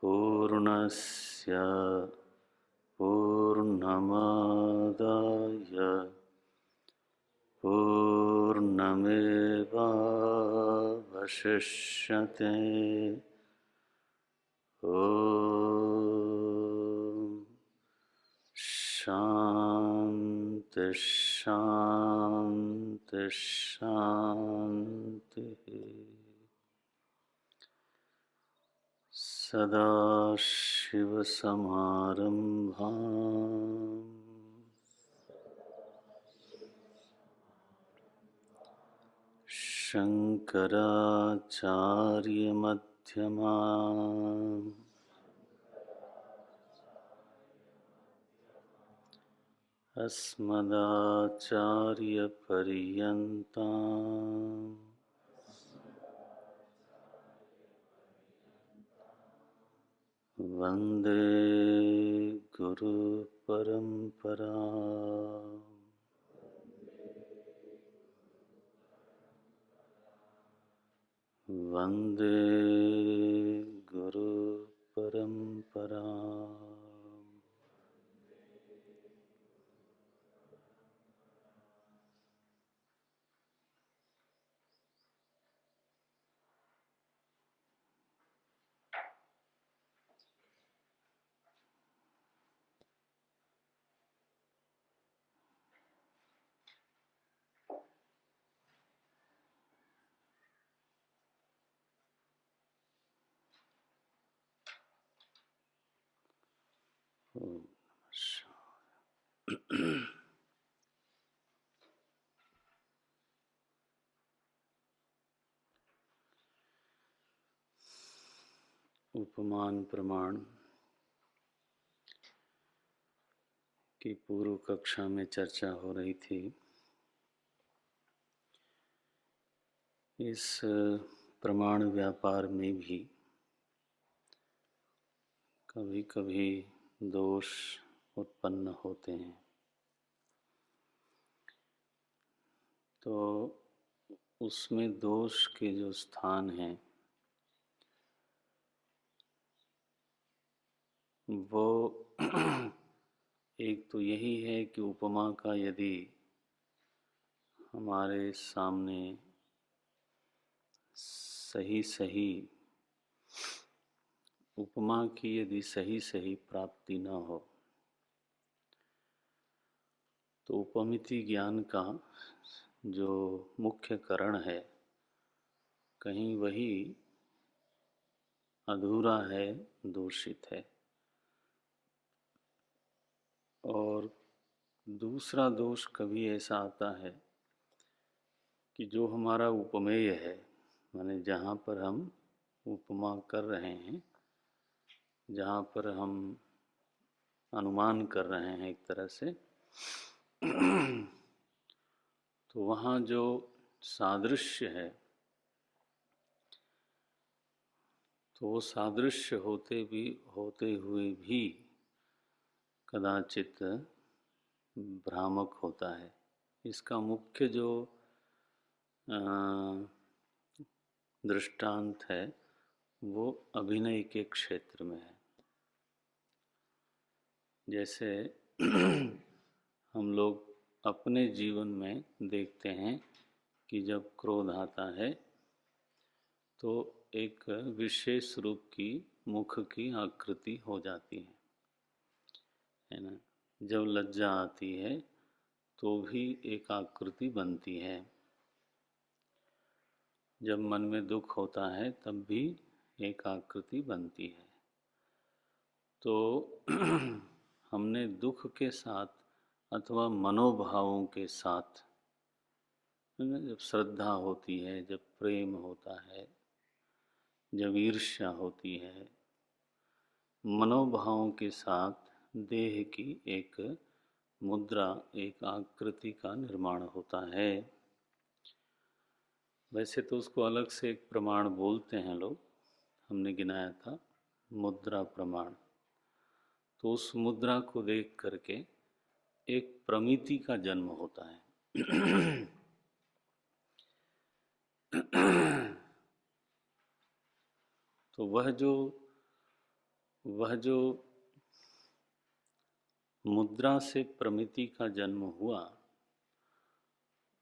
पूर्णस्य पूर्णमादाय पूर्णमेवावशिष्यते। ॐ शान्ति शान्ति शान्तिः। सदाशिवसमारम्भाम् शङ्कराचार्यमध्यमाम् अस्मदाचार्यपर्यन्ताम् वन्दे गुरुपरम्पराम्। वन्दे गुरुपरम्पराम्। उपमान प्रमाण की पूर्व कक्षा में चर्चा हो रही थी। इस प्रमाण व्यापार में भी कभी कभी दोष उत्पन्न होते हैं, तो उसमें दोष के जो स्थान हैं वो एक तो यही है कि उपमा का यदि हमारे सामने सही उपमा की यदि सही प्राप्ति न हो तो उपमिति ज्ञान का जो मुख्य कारण है कहीं वही अधूरा है, दूषित है। और दूसरा दोष कभी ऐसा आता है कि जो हमारा उपमेय है, माने जहाँ पर हम उपमा कर रहे हैं, जहाँ पर हम अनुमान कर रहे हैं एक तरह से, तो वहाँ जो सादृश्य है, तो वो सादृश्य होते हुए भी कदाचित भ्रामक होता है। इसका मुख्य जो दृष्टांत है वो अभिनय के क्षेत्र में है। जैसे हम लोग अपने जीवन में देखते हैं कि जब क्रोध आता है तो एक विशेष रूप की मुख की आकृति हो जाती है ना। जब लज्जा आती है तो भी एक आकृति बनती है। जब मन में दुख होता है तब भी एक आकृति बनती है। तो हमने दुख के साथ अथवा मनोभावों के साथ, जब श्रद्धा होती है, जब प्रेम होता है, जब ईर्ष्या होती है, मनोभावों के साथ देह की एक मुद्रा, एक आकृति का निर्माण होता है। वैसे तो उसको अलग से एक प्रमाण बोलते हैं लोग, हमने गिनाया था मुद्रा प्रमाण। तो उस मुद्रा को देख करके एक प्रमिति का जन्म होता है। तो वह जो मुद्रा से प्रमिति का जन्म हुआ,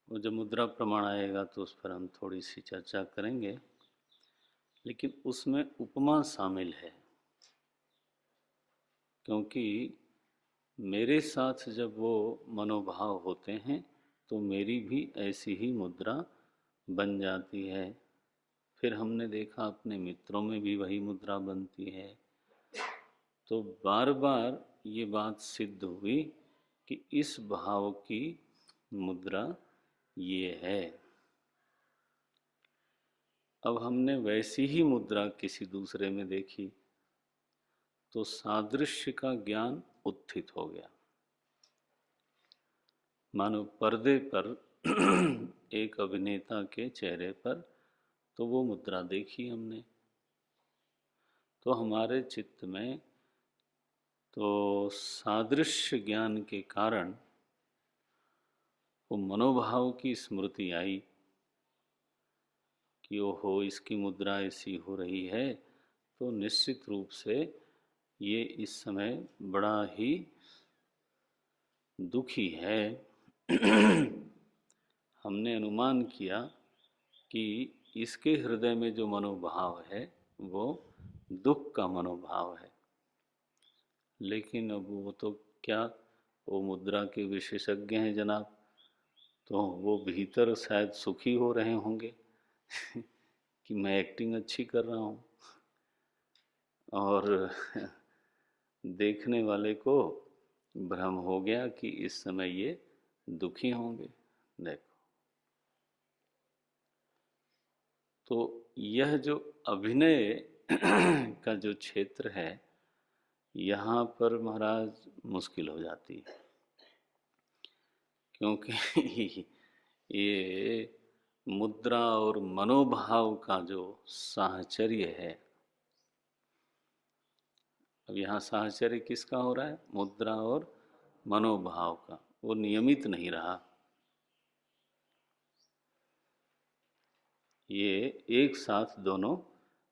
वो जब मुद्रा प्रमाण आएगा तो उस पर हम थोड़ी सी चर्चा करेंगे, लेकिन उसमें उपमा शामिल है। क्योंकि मेरे साथ जब वो मनोभाव होते हैं तो मेरी भी ऐसी ही मुद्रा बन जाती है। फिर हमने देखा अपने मित्रों में भी वही मुद्रा बनती है। तो बार बार ये बात सिद्ध हुई कि इस भाव की मुद्रा ये है। अब हमने वैसी ही मुद्रा किसी दूसरे में देखी तो सादृश्य का ज्ञान उत्थित हो गया। मानो पर्दे पर एक अभिनेता के चेहरे पर तो वो मुद्रा देखी हमने, तो हमारे चित्त में तो सादृश्य ज्ञान के कारण वो मनोभाव की स्मृति आई कि ओहो इसकी मुद्रा ऐसी हो रही है, तो निश्चित रूप से ये इस समय बड़ा ही दुखी है। हमने अनुमान किया कि इसके हृदय में जो मनोभाव है वो दुख का मनोभाव है। लेकिन अब वो तो क्या, वो मुद्रा के विशेषज्ञ हैं जनाब, तो वो भीतर शायद सुखी हो रहे होंगे कि मैं एक्टिंग अच्छी कर रहा हूँ, और देखने वाले को भ्रम हो गया कि इस समय ये दुखी होंगे। देखो, तो यह जो अभिनय का जो क्षेत्र है, यहाँ पर महाराज मुश्किल हो जाती है। क्योंकि ये मुद्रा और मनोभाव का जो साहचर्य है, अब यहाँ साहचर्य किसका हो रहा है? मुद्रा और मनोभाव का। वो नियमित नहीं रहा, ये एक साथ दोनों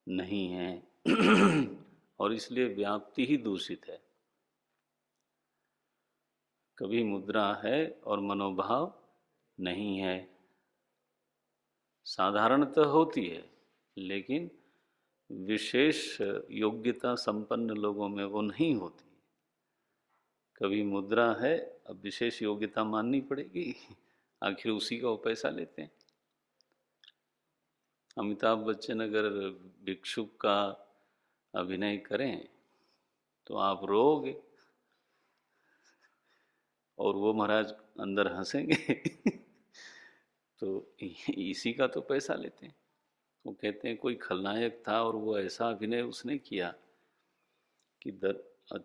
नहीं हैं और इसलिए व्याप्ति ही दूषित है। कभी मुद्रा है और मनोभाव नहीं है। साधारणतः होती है, लेकिन विशेष योग्यता संपन्न लोगों में वो नहीं होती। कभी मुद्रा है, अब विशेष योग्यता माननी पड़ेगी, आखिर उसी का वो पैसा लेते हैं। अमिताभ बच्चन अगर भिक्षुक का अभिनय करें तो आप रोओगे और वो महाराज अंदर हंसेंगे तो इसी का तो पैसा लेते हैं। वो कहते हैं कोई खलनायक था और वो ऐसा अभिनय उसने किया कि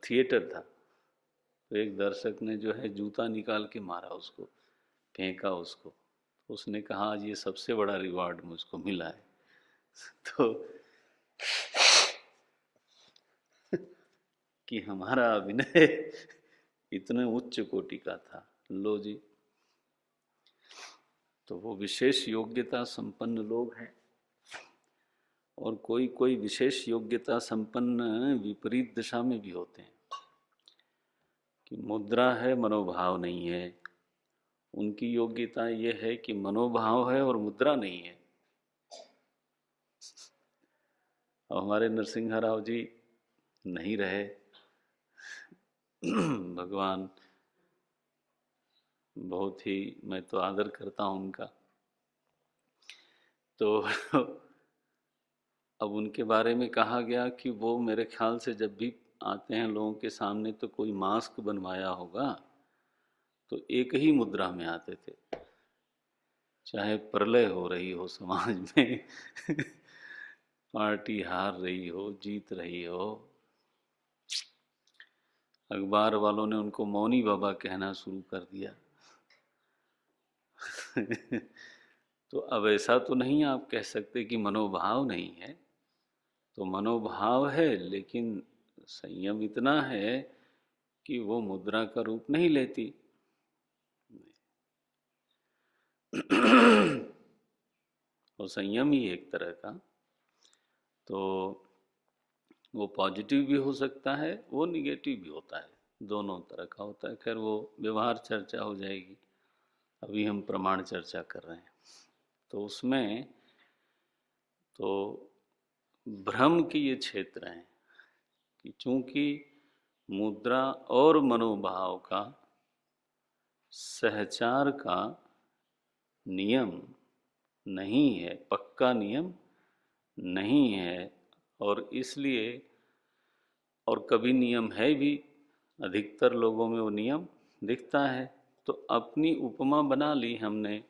थिएटर था, तो एक दर्शक ने जो है जूता निकाल के मारा उसको, फेंका उसको। उसने कहा आज ये सबसे बड़ा रिवार्ड मुझको मिला है तो कि हमारा अभिनय इतने उच्च कोटि का था। लो जी, तो वो विशेष योग्यता संपन्न लोग हैं। और कोई कोई विशेष योग्यता संपन्न विपरीत दिशा में भी होते हैं कि मुद्रा है मनोभाव नहीं है। उनकी योग्यता ये है कि मनोभाव है और मुद्रा नहीं है। और हमारे नरसिंह राव जी नहीं रहे भगवान, बहुत ही मैं तो आदर करता हूँ उनका। तो अब उनके बारे में कहा गया कि वो मेरे ख्याल से जब भी आते हैं लोगों के सामने तो कोई मास्क बनवाया होगा, तो एक ही मुद्रा में आते थे, चाहे प्रलय हो रही हो समाज में पार्टी हार रही हो जीत रही हो। अखबार वालों ने उनको मौनी बाबा कहना शुरू कर दिया तो अब ऐसा तो नहीं आप कह सकते कि मनोभाव नहीं है। तो मनोभाव है, लेकिन संयम इतना है कि वो मुद्रा का रूप नहीं लेती। और संयम ही एक तरह का। तो वो पॉजिटिव भी हो सकता है, वो निगेटिव भी होता है, दोनों तरह का होता है। खैर वो व्यवहार चर्चा हो जाएगी, अभी हम प्रमाण चर्चा कर रहे हैं। तो उसमें तो भ्रम के ये क्षेत्र हैं कि चूंकि मुद्रा और मनोभाव का सहचार का नियम नहीं है, पक्का नियम नहीं है, और इसलिए, और कभी नियम है भी, अधिकतर लोगों में वो नियम दिखता है, तो अपनी उपमा बना ली हमने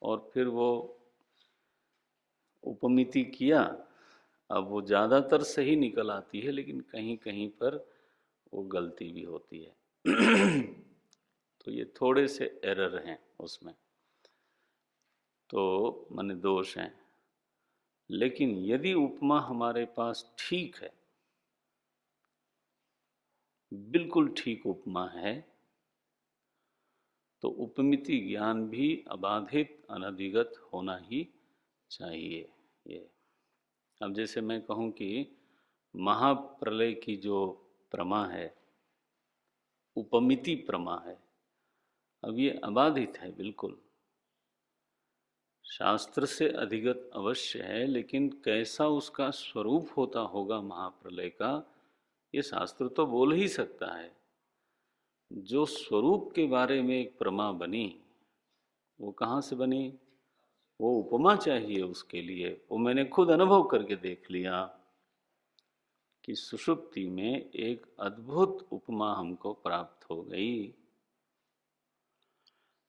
और फिर वो उपमिति किया। अब वो ज़्यादातर सही निकल आती है, लेकिन कहीं कहीं पर वो गलती भी होती है। तो ये थोड़े से एरर हैं उसमें, तो माने दोष हैं। लेकिन यदि उपमा हमारे पास ठीक है, बिल्कुल ठीक उपमा है, तो उपमिति ज्ञान भी अबाधित अनधिगत होना ही चाहिए। ये अब जैसे मैं कहूँ कि महाप्रलय की जो प्रमा है, उपमिति प्रमा है, अब ये अबाधित है बिल्कुल, शास्त्र से अधिगत अवश्य है, लेकिन कैसा उसका स्वरूप होता होगा महाप्रलय का, ये शास्त्र तो बोल ही सकता है। जो स्वरूप के बारे में एक प्रमा बनी, वो कहाँ से बनी? वो उपमा चाहिए उसके लिए। वो मैंने खुद अनुभव करके देख लिया कि सुषुप्ति में एक अद्भुत उपमा हमको प्राप्त हो गई।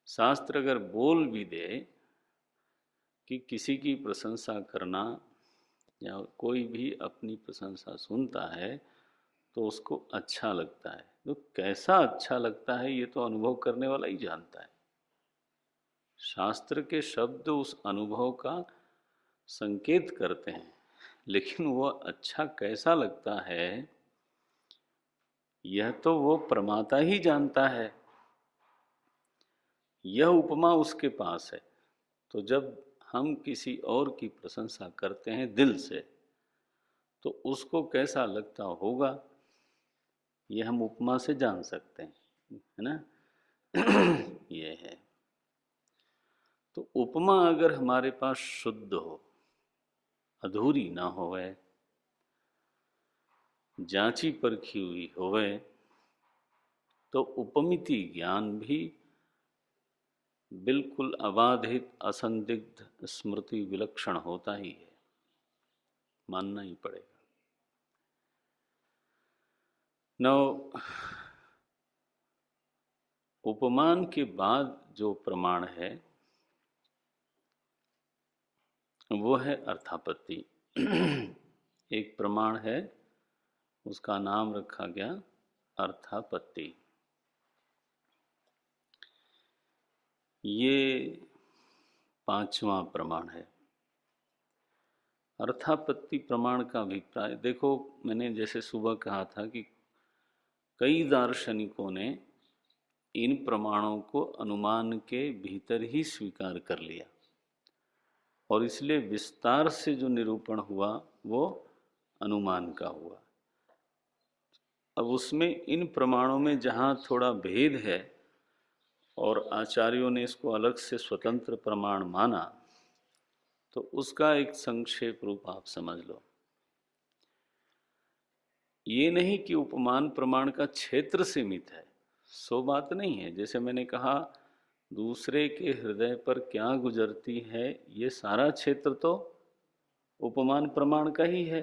शास्त्र अगर बोल भी दे कि किसी की प्रशंसा करना, या कोई भी अपनी प्रशंसा सुनता है तो उसको अच्छा लगता है, तो कैसा अच्छा लगता है ये तो अनुभव करने वाला ही जानता है। शास्त्र के शब्द उस अनुभव का संकेत करते हैं, लेकिन वह अच्छा कैसा लगता है यह तो वो प्रमाता ही जानता है। यह उपमा उसके पास है। तो जब हम किसी और की प्रशंसा करते हैं दिल से, तो उसको कैसा लगता होगा ये हम उपमा से जान सकते हैं, है ना? ये है। तो उपमा अगर हमारे पास शुद्ध हो, अधूरी ना होवे, जांची परखी हुई होवे, तो उपमिति ज्ञान भी बिल्कुल अबाधित असंदिग्ध स्मृति विलक्षण होता ही है, मानना ही पड़ेगा। नौ उपमान के बाद जो प्रमाण है वो है अर्थापत्ति। एक प्रमाण है, उसका नाम रखा गया अर्थापत्ति। ये पांचवा प्रमाण है। अर्थापत्ति प्रमाण का अभिप्राय देखो, मैंने जैसे सुबह कहा था कि कई दार्शनिकों ने इन प्रमाणों को अनुमान के भीतर ही स्वीकार कर लिया, और इसलिए विस्तार से जो निरूपण हुआ वो अनुमान का हुआ। अब उसमें इन प्रमाणों में जहाँ थोड़ा भेद है और आचार्यों ने इसको अलग से स्वतंत्र प्रमाण माना, तो उसका एक संक्षेप रूप आप समझ लो। ये नहीं कि उपमान प्रमाण का क्षेत्र सीमित है, सो बात नहीं है। जैसे मैंने कहा, दूसरे के हृदय पर क्या गुजरती है, ये सारा क्षेत्र तो उपमान प्रमाण का ही है।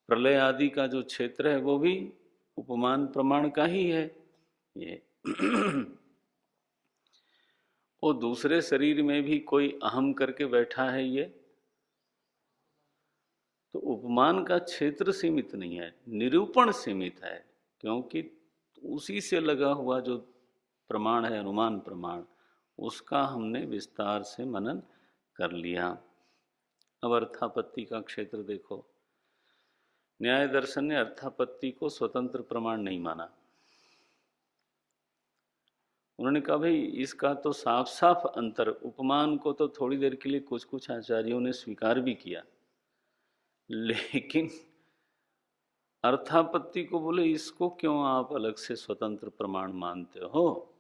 प्रलय आदि का जो क्षेत्र है वो भी उपमान प्रमाण का ही है। ये वो दूसरे शरीर में भी कोई अहम करके बैठा है, ये तो उपमान का क्षेत्र सीमित नहीं है, निरूपण सीमित है। क्योंकि उसी से लगा हुआ जो प्रमाण है अनुमान प्रमाण, उसका हमने विस्तार से मनन कर लिया। अब अर्थापत्ति का क्षेत्र देखो, न्याय दर्शन ने अर्थापत्ति को स्वतंत्र प्रमाण नहीं माना। उन्होंने कहा भाई इसका तो साफ साफ अंतर, उपमान को तो थोड़ी देर के लिए कुछ कुछ आचार्यों ने स्वीकार भी किया, लेकिन अर्थापत्ति को बोले इसको क्यों आप अलग से स्वतंत्र प्रमाण मानते हो?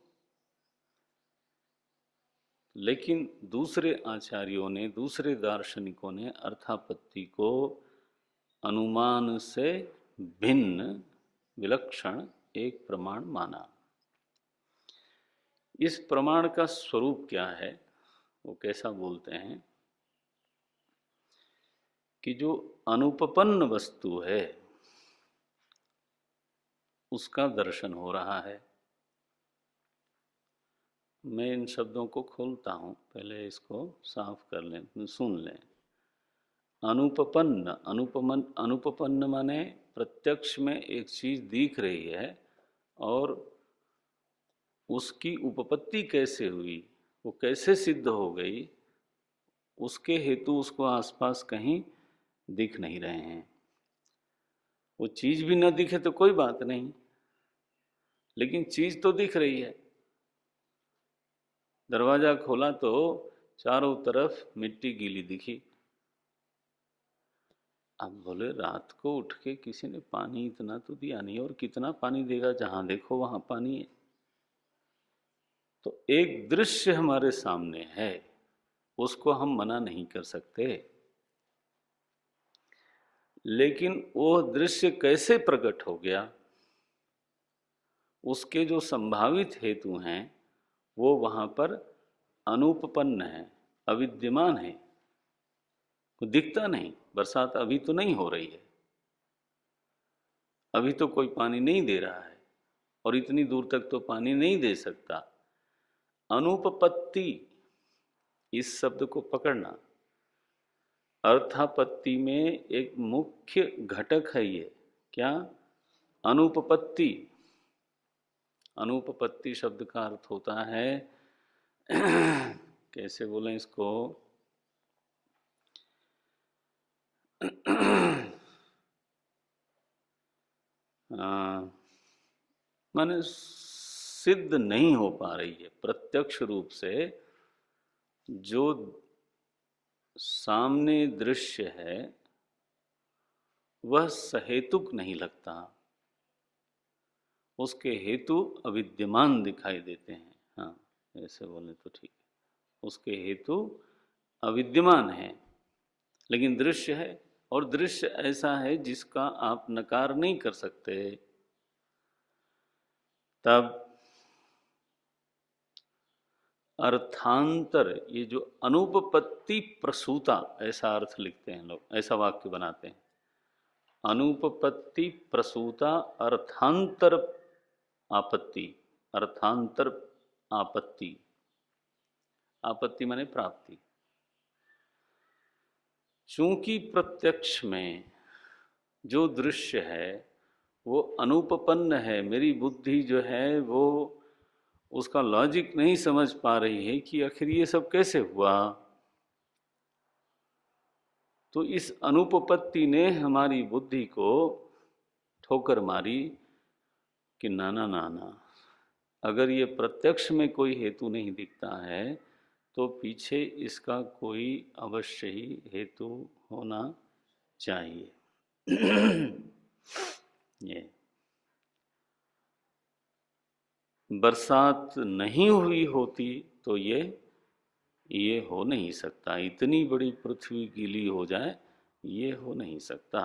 लेकिन दूसरे आचार्यों ने, दूसरे दार्शनिकों ने अर्थापत्ति को अनुमान से भिन्न, विलक्षण एक प्रमाण माना। इस प्रमाण का स्वरूप क्या है, वो कैसा बोलते हैं कि जो अनुपपन्न वस्तु है उसका दर्शन हो रहा है। मैं इन शब्दों को खोलता हूँ, पहले इसको साफ कर लें, सुन लें। अनुपपन्न, अनुपपन्न माने प्रत्यक्ष में एक चीज दिख रही है और उसकी उपपत्ति कैसे हुई, वो कैसे सिद्ध हो गई, उसके हेतु उसको आसपास कहीं दिख नहीं रहे हैं। वो चीज भी न दिखे तो कोई बात नहीं, लेकिन चीज तो दिख रही है। दरवाजा खोला तो चारों तरफ मिट्टी गीली दिखी। अब बोले रात को उठ के किसी ने पानी इतना तो दिया नहीं, और कितना पानी देगा, जहां देखो वहां पानी है। तो एक दृश्य हमारे सामने है, उसको हम मना नहीं कर सकते, लेकिन वो दृश्य कैसे प्रकट हो गया, उसके जो संभावित हेतु हैं वो वहां पर अनुपपन्न है, अविद्यमान है, वो दिखता नहीं। बरसात अभी तो नहीं हो रही है, अभी तो कोई पानी नहीं दे रहा है, और इतनी दूर तक तो पानी नहीं दे सकता। अनुपपत्ति, इस शब्द को पकड़ना, अर्थापत्ति में एक मुख्य घटक है ये। क्या? अनुपपत्ति। अनुपपत्ति शब्द का अर्थ होता है कैसे बोलें इसको, माने सिद्ध नहीं हो पा रही है प्रत्यक्ष रूप से। जो सामने दृश्य है वह सहेतुक नहीं लगता, उसके हेतु अविद्यमान दिखाई देते हैं। हाँ, ऐसे बोले तो ठीक है, उसके हेतु अविद्यमान है, लेकिन दृश्य है, और दृश्य ऐसा है जिसका आप नकार नहीं कर सकते। तब अर्थांतर, ये जो अनुपपत्ति प्रसूता, ऐसा अर्थ लिखते हैं लोग, ऐसा वाक्य बनाते हैं, अनुपपत्ति प्रसूता अर्थांतर आपत्ति। अर्थांतर आपत्ति, आपत्ति माने प्राप्ति। चूंकि प्रत्यक्ष में जो दृश्य है वो अनुपपन्न है, मेरी बुद्धि जो है वो उसका लॉजिक नहीं समझ पा रही है कि आखिर ये सब कैसे हुआ। तो इस अनुपपत्ति ने हमारी बुद्धि को ठोकर मारी कि नाना नाना, अगर ये प्रत्यक्ष में कोई हेतु नहीं दिखता है तो पीछे इसका कोई अवश्य ही हेतु होना चाहिए। ये बरसात नहीं हुई होती तो ये हो नहीं सकता, इतनी बड़ी पृथ्वी गीली हो जाए, ये हो नहीं सकता।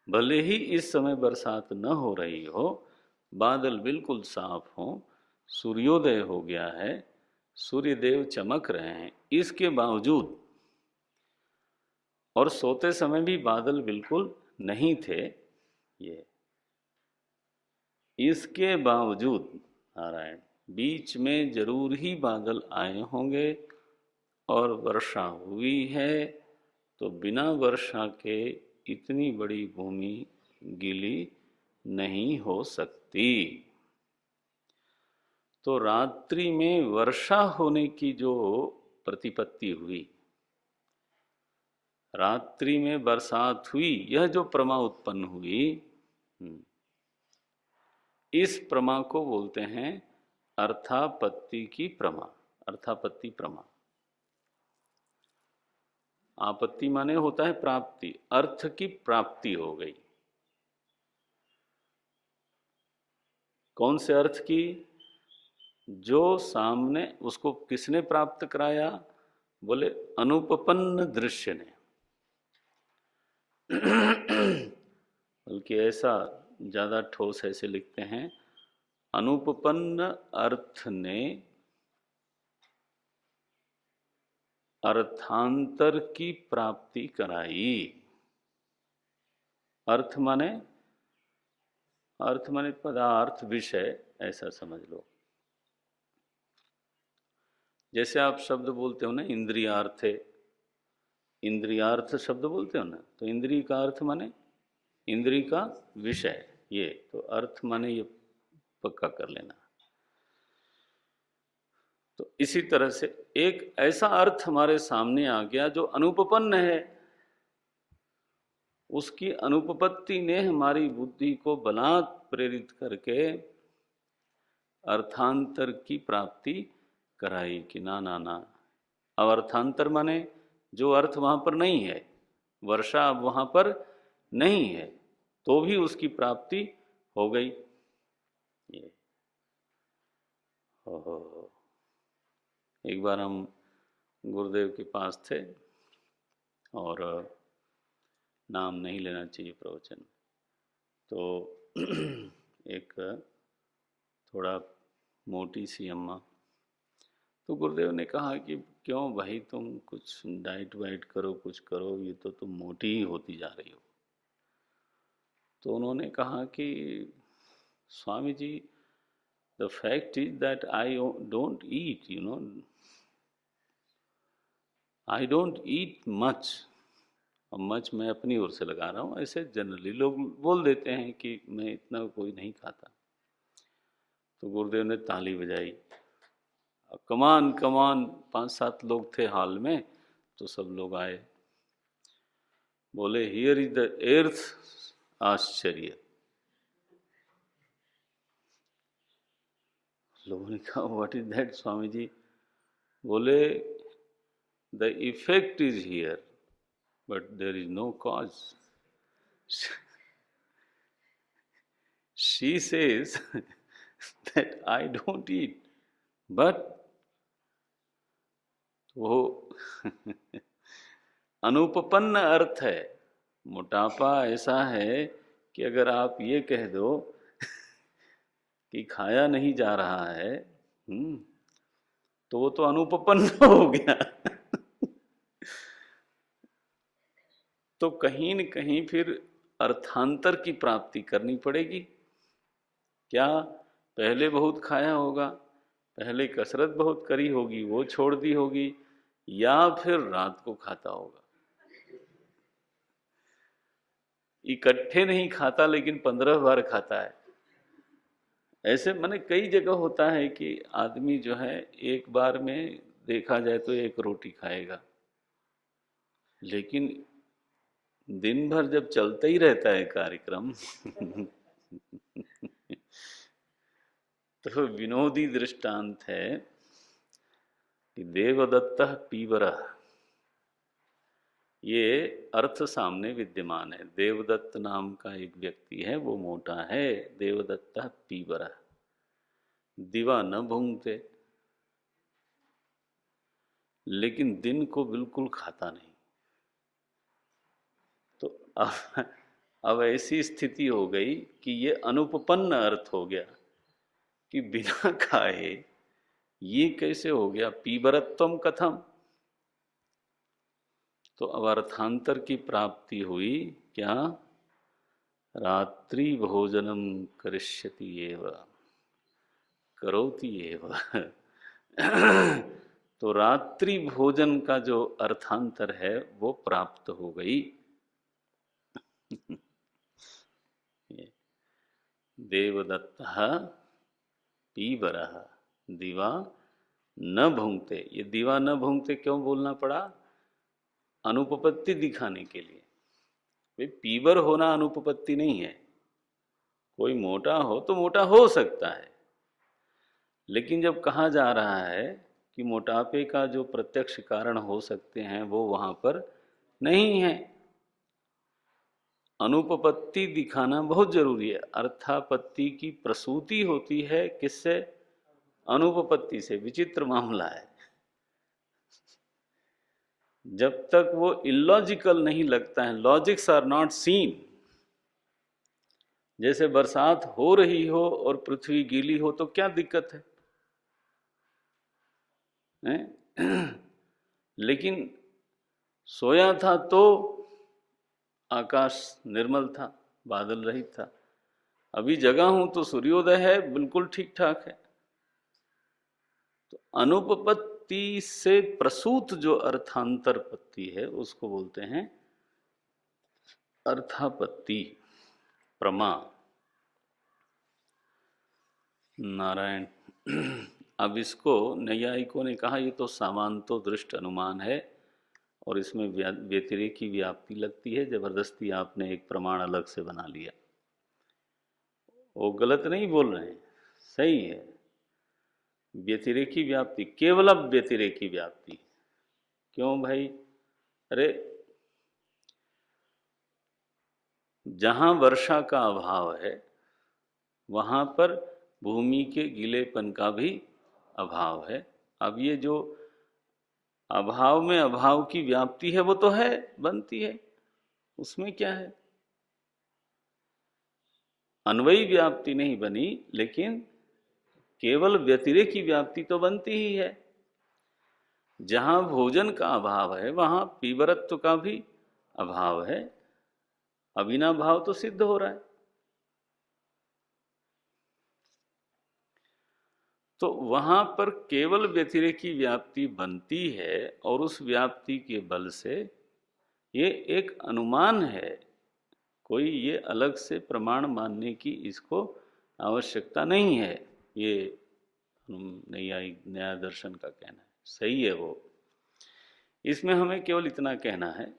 भले ही इस समय बरसात न हो रही हो, बादल बिल्कुल साफ हो, सूर्योदय हो गया है, सूर्यदेव चमक रहे हैं, इसके बावजूद, और सोते समय भी बादल बिल्कुल नहीं थे, ये इसके बावजूद नारायण बीच में जरूर ही बादल आए होंगे और वर्षा हुई है, तो बिना वर्षा के इतनी बड़ी भूमि गीली नहीं हो सकती। तो रात्रि में वर्षा होने की जो प्रतिपत्ति हुई, रात्रि में बरसात हुई, यह जो प्रमा उत्पन्न हुई, इस प्रमा को बोलते हैं अर्थापत्ति की प्रमा, अर्थापत्ति प्रमा। आपत्ति माने होता है प्राप्ति, अर्थ की प्राप्ति हो गई। कौन से अर्थ की? जो सामने उसको किसने प्राप्त कराया? बोले अनुपपन्न दृश्य ने। बल्कि ऐसा ज्यादा ठोस ऐसे लिखते हैं, अनुपपन्न अर्थ ने अर्थांतर की प्राप्ति कराई। अर्थ माने, अर्थ माने पदार्थ, विषय, ऐसा समझ लो। जैसे आप शब्द बोलते हो ना, इंद्रियार्थ है, इंद्रियार्थ शब्द बोलते हो ना, तो इंद्रिय का अर्थ माने इंद्रिय का विषय, ये तो अर्थ माने ये पक्का कर लेना। तो इसी तरह से एक ऐसा अर्थ हमारे सामने आ गया जो अनुपपन्न है, उसकी अनुपपत्ति ने हमारी बुद्धि को बलात् प्रेरित करके अर्थांतर की प्राप्ति कराई कि ना ना ना। अब अर्थांतर माने जो अर्थ वहां पर नहीं है, वर्षा अब वहां पर नहीं है, तो भी उसकी प्राप्ति हो गई। ये हो। एक बार हम गुरुदेव के पास थे, और नाम नहीं लेना चाहिए प्रवचन, तो एक थोड़ा मोटी सी अम्मा, तो गुरुदेव ने कहा कि क्यों भाई तुम कुछ डाइट वाइट करो, कुछ करो, ये तो तुम मोटी ही होती जा रही हो। तो उन्होंने कहा कि Swami ji, the fact is that I don't eat, you know, I don't eat much. अब मच मैं अपनी ओर से लगा रहा हूँ, ऐसे जनरली लोग बोल देते हैं कि मैं इतना कोई नहीं खाता। तो गुरुदेव ने ताली बजाई, कमान कमान, 5-7 लोग थे हाल में, तो सब लोग आए, बोले हियर इज द एर्थ आश्चर्य। लोगों ने कहा what is that Swami ji? बोले the effect is here but there is no cause. She says that I don't eat, but वो अनुपपन्न अर्थ है। मोटापा ऐसा है कि अगर आप ये कह दो कि खाया नहीं जा रहा है, तो वो तो अनुपपन्न हो गया। तो कहीं न कहीं फिर अर्थांतर की प्राप्ति करनी पड़ेगी। क्या? पहले बहुत खाया होगा, पहले कसरत बहुत करी होगी, वो छोड़ दी होगी, या फिर रात को खाता होगा। इकट्ठे नहीं खाता, लेकिन 15 बार खाता है। ऐसे माने कई जगह होता है कि आदमी जो है एक बार में देखा जाए तो एक रोटी खाएगा, लेकिन दिन भर जब चलता ही रहता है कार्यक्रम तो विनोदी दृष्टांत है कि देवदत्त पीवरः, ये अर्थ सामने विद्यमान है। देवदत्त नाम का एक व्यक्ति है, वो मोटा है। देवदत्त पीवरः, दिवा न भूंगते, लेकिन दिन को बिल्कुल खाता नहीं। तो अब ऐसी स्थिति हो गई कि ये अनुपपन्न अर्थ हो गया कि बिना खाए ये कैसे हो गया? पीवरत्वम कथम। तो अब अर्थांतर की प्राप्ति हुई। क्या? रात्रि भोजनम करिष्यति एव, करोति एव। तो रात्रि भोजन का जो अर्थांतर है वो प्राप्त हो गई। देवदत्तः पीवरः दिवा न भुंगते। ये दिवा न भुंगते क्यों बोलना पड़ा? अनुपपत्ति दिखाने के लिए। भाई पीवर होना अनुपपत्ति नहीं है। कोई मोटा हो तो मोटा हो सकता है, लेकिन जब कहा जा रहा है कि मोटापे का जो प्रत्यक्ष कारण हो सकते हैं वो वहाँ पर नहीं है। अनुपपत्ति दिखाना बहुत जरूरी है। अर्थापत्ति की प्रसूति होती है किससे? अनुपपत्ति से। विचित्र मामला है। जब तक वो इलॉजिकल नहीं लगता है, लॉजिक्स आर नॉट सीन। जैसे बरसात हो रही हो और पृथ्वी गीली हो तो क्या दिक्कत है? लेकिन सोया था तो आकाश निर्मल था, बादल रहित था। अभी जगा हूं तो सूर्योदय है, बिल्कुल ठीक ठाक है। तो अनुपपत्ति से प्रसूत जो अर्थांतरपत्ति है उसको बोलते हैं अर्थापत्ति, प्रमा। नारायण। अब इसको नैयायिकों ने कहा ये तो सामान्तो दृष्ट अनुमान है और इसमें व्यतिरेकी व्याप्ति लगती है, जबरदस्ती आपने एक प्रमाण अलग से बना लिया। वो गलत नहीं बोल रहे हैं, सही है। व्यतिरेकी व्याप्ति, केवल व्यतिरेकी व्याप्ति। क्यों भाई? अरे जहां वर्षा का अभाव है वहां पर भूमि के गीलेपन का भी अभाव है। अब ये जो अभाव में अभाव की व्याप्ति है वो तो है, बनती है, उसमें क्या है? अन्वयी व्याप्ति नहीं बनी, लेकिन केवल व्यतिरेकी व्याप्ति तो बनती ही है। जहां भोजन का अभाव है वहां पीवरत्व का भी अभाव है, अविनाभाव तो सिद्ध हो रहा है। तो वहां पर केवल व्यतिरेकी व्याप्ति बनती है और उस व्याप्ति के बल से ये एक अनुमान है। कोई ये अलग से प्रमाण मानने की इसको आवश्यकता नहीं है। ये नया दर्शन का कहना है, सही है वो। इसमें हमें केवल इतना कहना है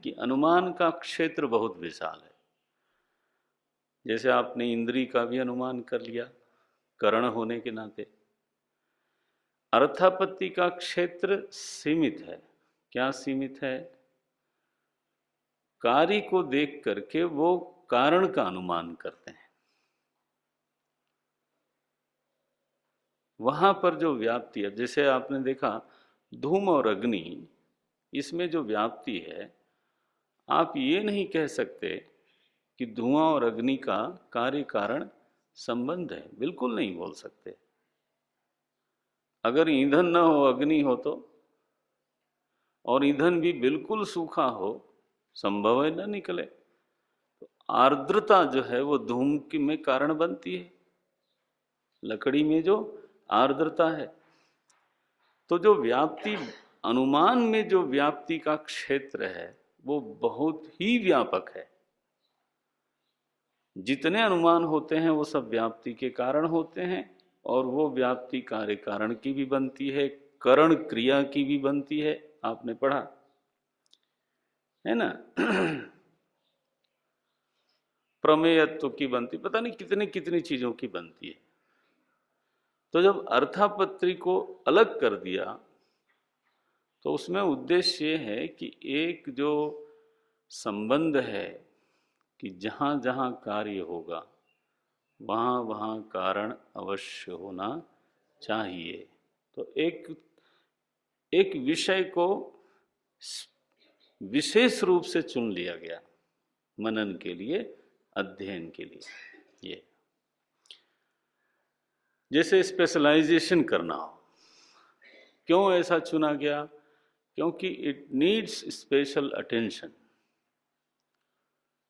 कि अनुमान का क्षेत्र बहुत विशाल है। जैसे आपने इंद्री का भी अनुमान कर लिया करण होने के नाते। अर्थापत्ति का क्षेत्र सीमित है। क्या सीमित है? कार्य को देख करके वो कारण का अनुमान करते हैं। वहां पर जो व्याप्ति है, जैसे आपने देखा धूम और अग्नि, इसमें जो व्याप्ति है, आप ये नहीं कह सकते कि धुआं और अग्नि का कार्य कारण संबंध है, बिल्कुल नहीं बोल सकते। अगर ईंधन न हो, अग्नि हो तो, और ईंधन भी बिल्कुल सूखा हो, संभव है न निकले। तो आर्द्रता जो है वो धूम की में कारण बनती है, लकड़ी में जो आर्द्रता है। तो जो व्याप्ति, अनुमान में जो व्याप्ति का क्षेत्र है वो बहुत ही व्यापक है। जितने अनुमान होते हैं वो सब व्याप्ति के कारण होते हैं, और वो व्याप्ति कार्य कारण की भी बनती है, करण क्रिया की भी बनती है। आपने पढ़ा है ना? प्रमेयत्व की बनती, पता नहीं कितनी कितनी चीजों की बनती है। तो जब अर्थापत्ति को अलग कर दिया तो उसमें उद्देश्य ये है कि एक जो संबंध है कि जहाँ जहाँ कार्य होगा वहाँ वहाँ कारण अवश्य होना चाहिए। तो एक विषय को विशेष रूप से चुन लिया गया मनन के लिए, अध्ययन के लिए। ये जैसे स्पेशलाइजेशन करना हो। क्यों ऐसा चुना गया? क्योंकि इट नीड्स स्पेशल अटेंशन।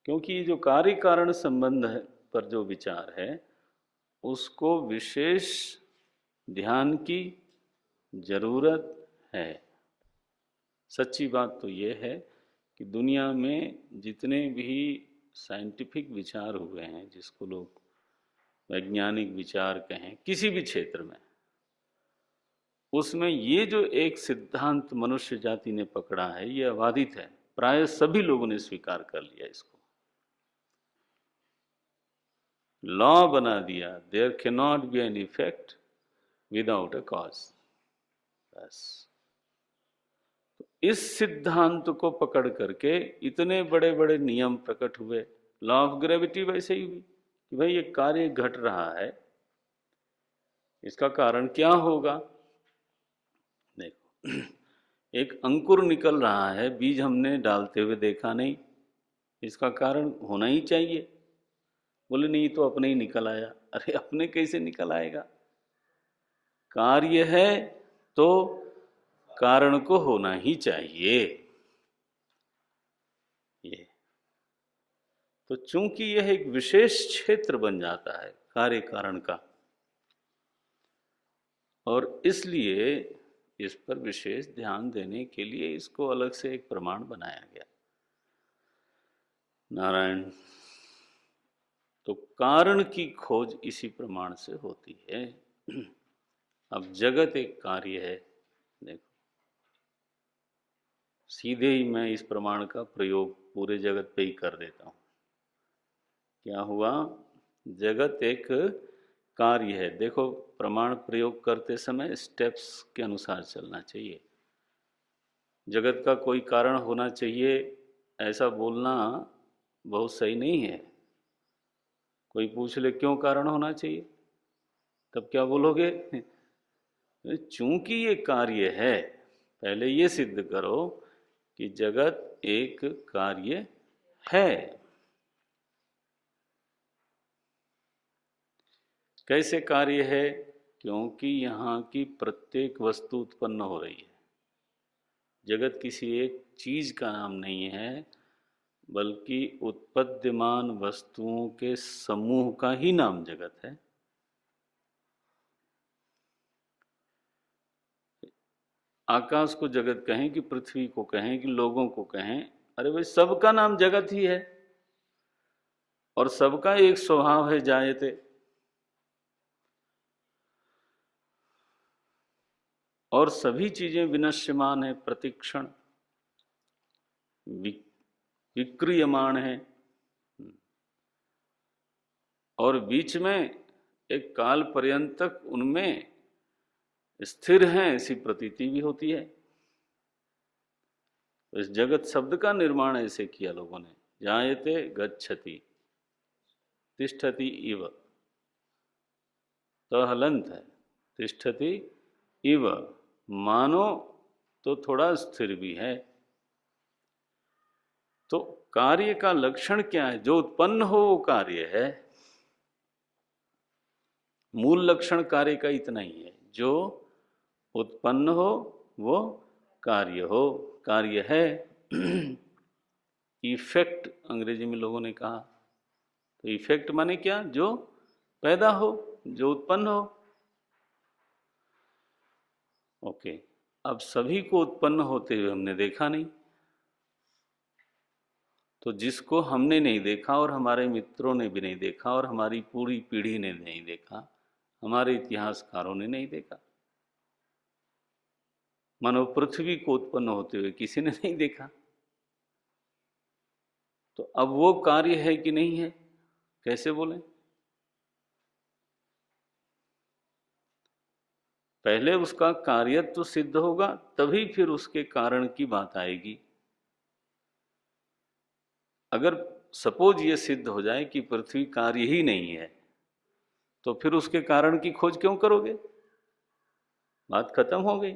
क्योंकि ये जो कार्य कारण संबंध है पर जो विचार है उसको विशेष ध्यान की जरूरत है। सच्ची बात तो ये है कि दुनिया में जितने भी साइंटिफिक विचार हुए हैं, जिसको लोग वैज्ञानिक विचार कहें किसी भी क्षेत्र में, उसमें ये जो एक सिद्धांत मनुष्य जाति ने पकड़ा है ये अबाधित है। प्राय सभी लोगों ने स्वीकार कर लिया इसको, लॉ बना दिया। There can not be an effect without a cause. बस इस सिद्धांत को पकड़ करके इतने बड़े बड़े नियम प्रकट हुए। लॉ ऑफ ग्रेविटी वैसे ही हुई कि भाई ये कार्य घट रहा है, इसका कारण क्या होगा। देखो, एक अंकुर निकल रहा है, बीज हमने डालते हुए देखा नहीं, इसका कारण होना ही चाहिए। बोले नहीं, तो अपने ही निकल आया। अरे अपने कैसे निकल आएगा? कार्य है तो कारण को होना ही चाहिए। ये तो चूंकि यह एक विशेष क्षेत्र बन जाता है कार्य कारण का, और इसलिए इस पर विशेष ध्यान देने के लिए इसको अलग से एक प्रमाण बनाया गया। नारायण। तो कारण की खोज इसी प्रमाण से होती है। अब जगत एक कार्य है। देखो, सीधे ही मैं इस प्रमाण का प्रयोग पूरे जगत पे ही कर देता हूँ। क्या हुआ? जगत एक कार्य है। देखो, प्रमाण प्रयोग करते समय स्टेप्स के अनुसार चलना चाहिए। जगत का कोई कारण होना चाहिए ऐसा बोलना बहुत सही नहीं है। कोई पूछ ले क्यों कारण होना चाहिए, तब क्या बोलोगे? चूंकि ये कार्य है, पहले ये सिद्ध करो कि जगत एक कार्य है। कैसे कार्य है? क्योंकि यहाँ की प्रत्येक वस्तु उत्पन्न हो रही है। जगत किसी एक चीज का नाम नहीं है, बल्कि उत्पद्यमान वस्तुओं के समूह का ही नाम जगत है। आकाश को जगत कहें कि पृथ्वी को कहें कि लोगों को कहें, अरे भाई सबका नाम जगत ही है, और सबका एक स्वभाव है जायते। और सभी चीजें विनश्यमान है, प्रतिक्षण विक्रियमाण है, और बीच में एक काल पर्यंत तक उनमें स्थिर हैं ऐसी प्रतीति भी होती है। तो इस जगत शब्द का निर्माण ऐसे किया लोगों ने, जायते गच्छति तिष्ठति इव। तो हलंत है, तिष्ठति इव, मानो तो थोड़ा स्थिर भी है। तो कार्य का लक्षण क्या है? जो उत्पन्न हो वो कार्य है। मूल लक्षण कार्य का इतना ही है, जो उत्पन्न हो वो कार्य हो, कार्य है। इफेक्ट अंग्रेजी में लोगों ने कहा। तो इफेक्ट माने क्या? जो पैदा हो, जो उत्पन्न हो। ओके, अब सभी को उत्पन्न होते हुए हमने देखा नहीं, तो जिसको हमने नहीं देखा और हमारे मित्रों ने भी नहीं देखा और हमारी पूरी पीढ़ी ने नहीं देखा, हमारे इतिहासकारों ने नहीं देखा, मानो पृथ्वी को उत्पन्न होते हुए किसी ने नहीं देखा, तो अब वो कार्य है कि नहीं है, कैसे बोलें? पहले उसका कार्यत्व सिद्ध होगा, तभी फिर उसके कारण की बात आएगी। अगर सपोज ये सिद्ध हो जाए कि पृथ्वी कार्य ही नहीं है, तो फिर उसके कारण की खोज क्यों करोगे? बात खत्म हो गई।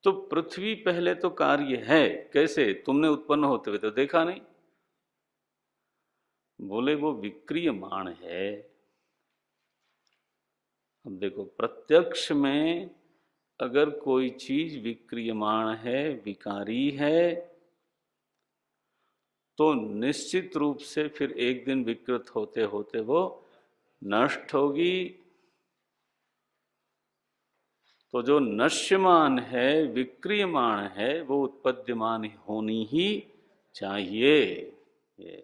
तो पृथ्वी पहले तो कार्य है। कैसे? तुमने उत्पन्न होते हुए तो देखा नहीं। बोले वो विक्रियमाण है। अब देखो, प्रत्यक्ष में अगर कोई चीज विक्रियमाण है, विकारी है, तो निश्चित रूप से फिर एक दिन विकृत होते होते वो नष्ट होगी। तो जो नश्यमान है, विक्रियमाण है, वो उत्पद्यमान होनी ही चाहिए। ये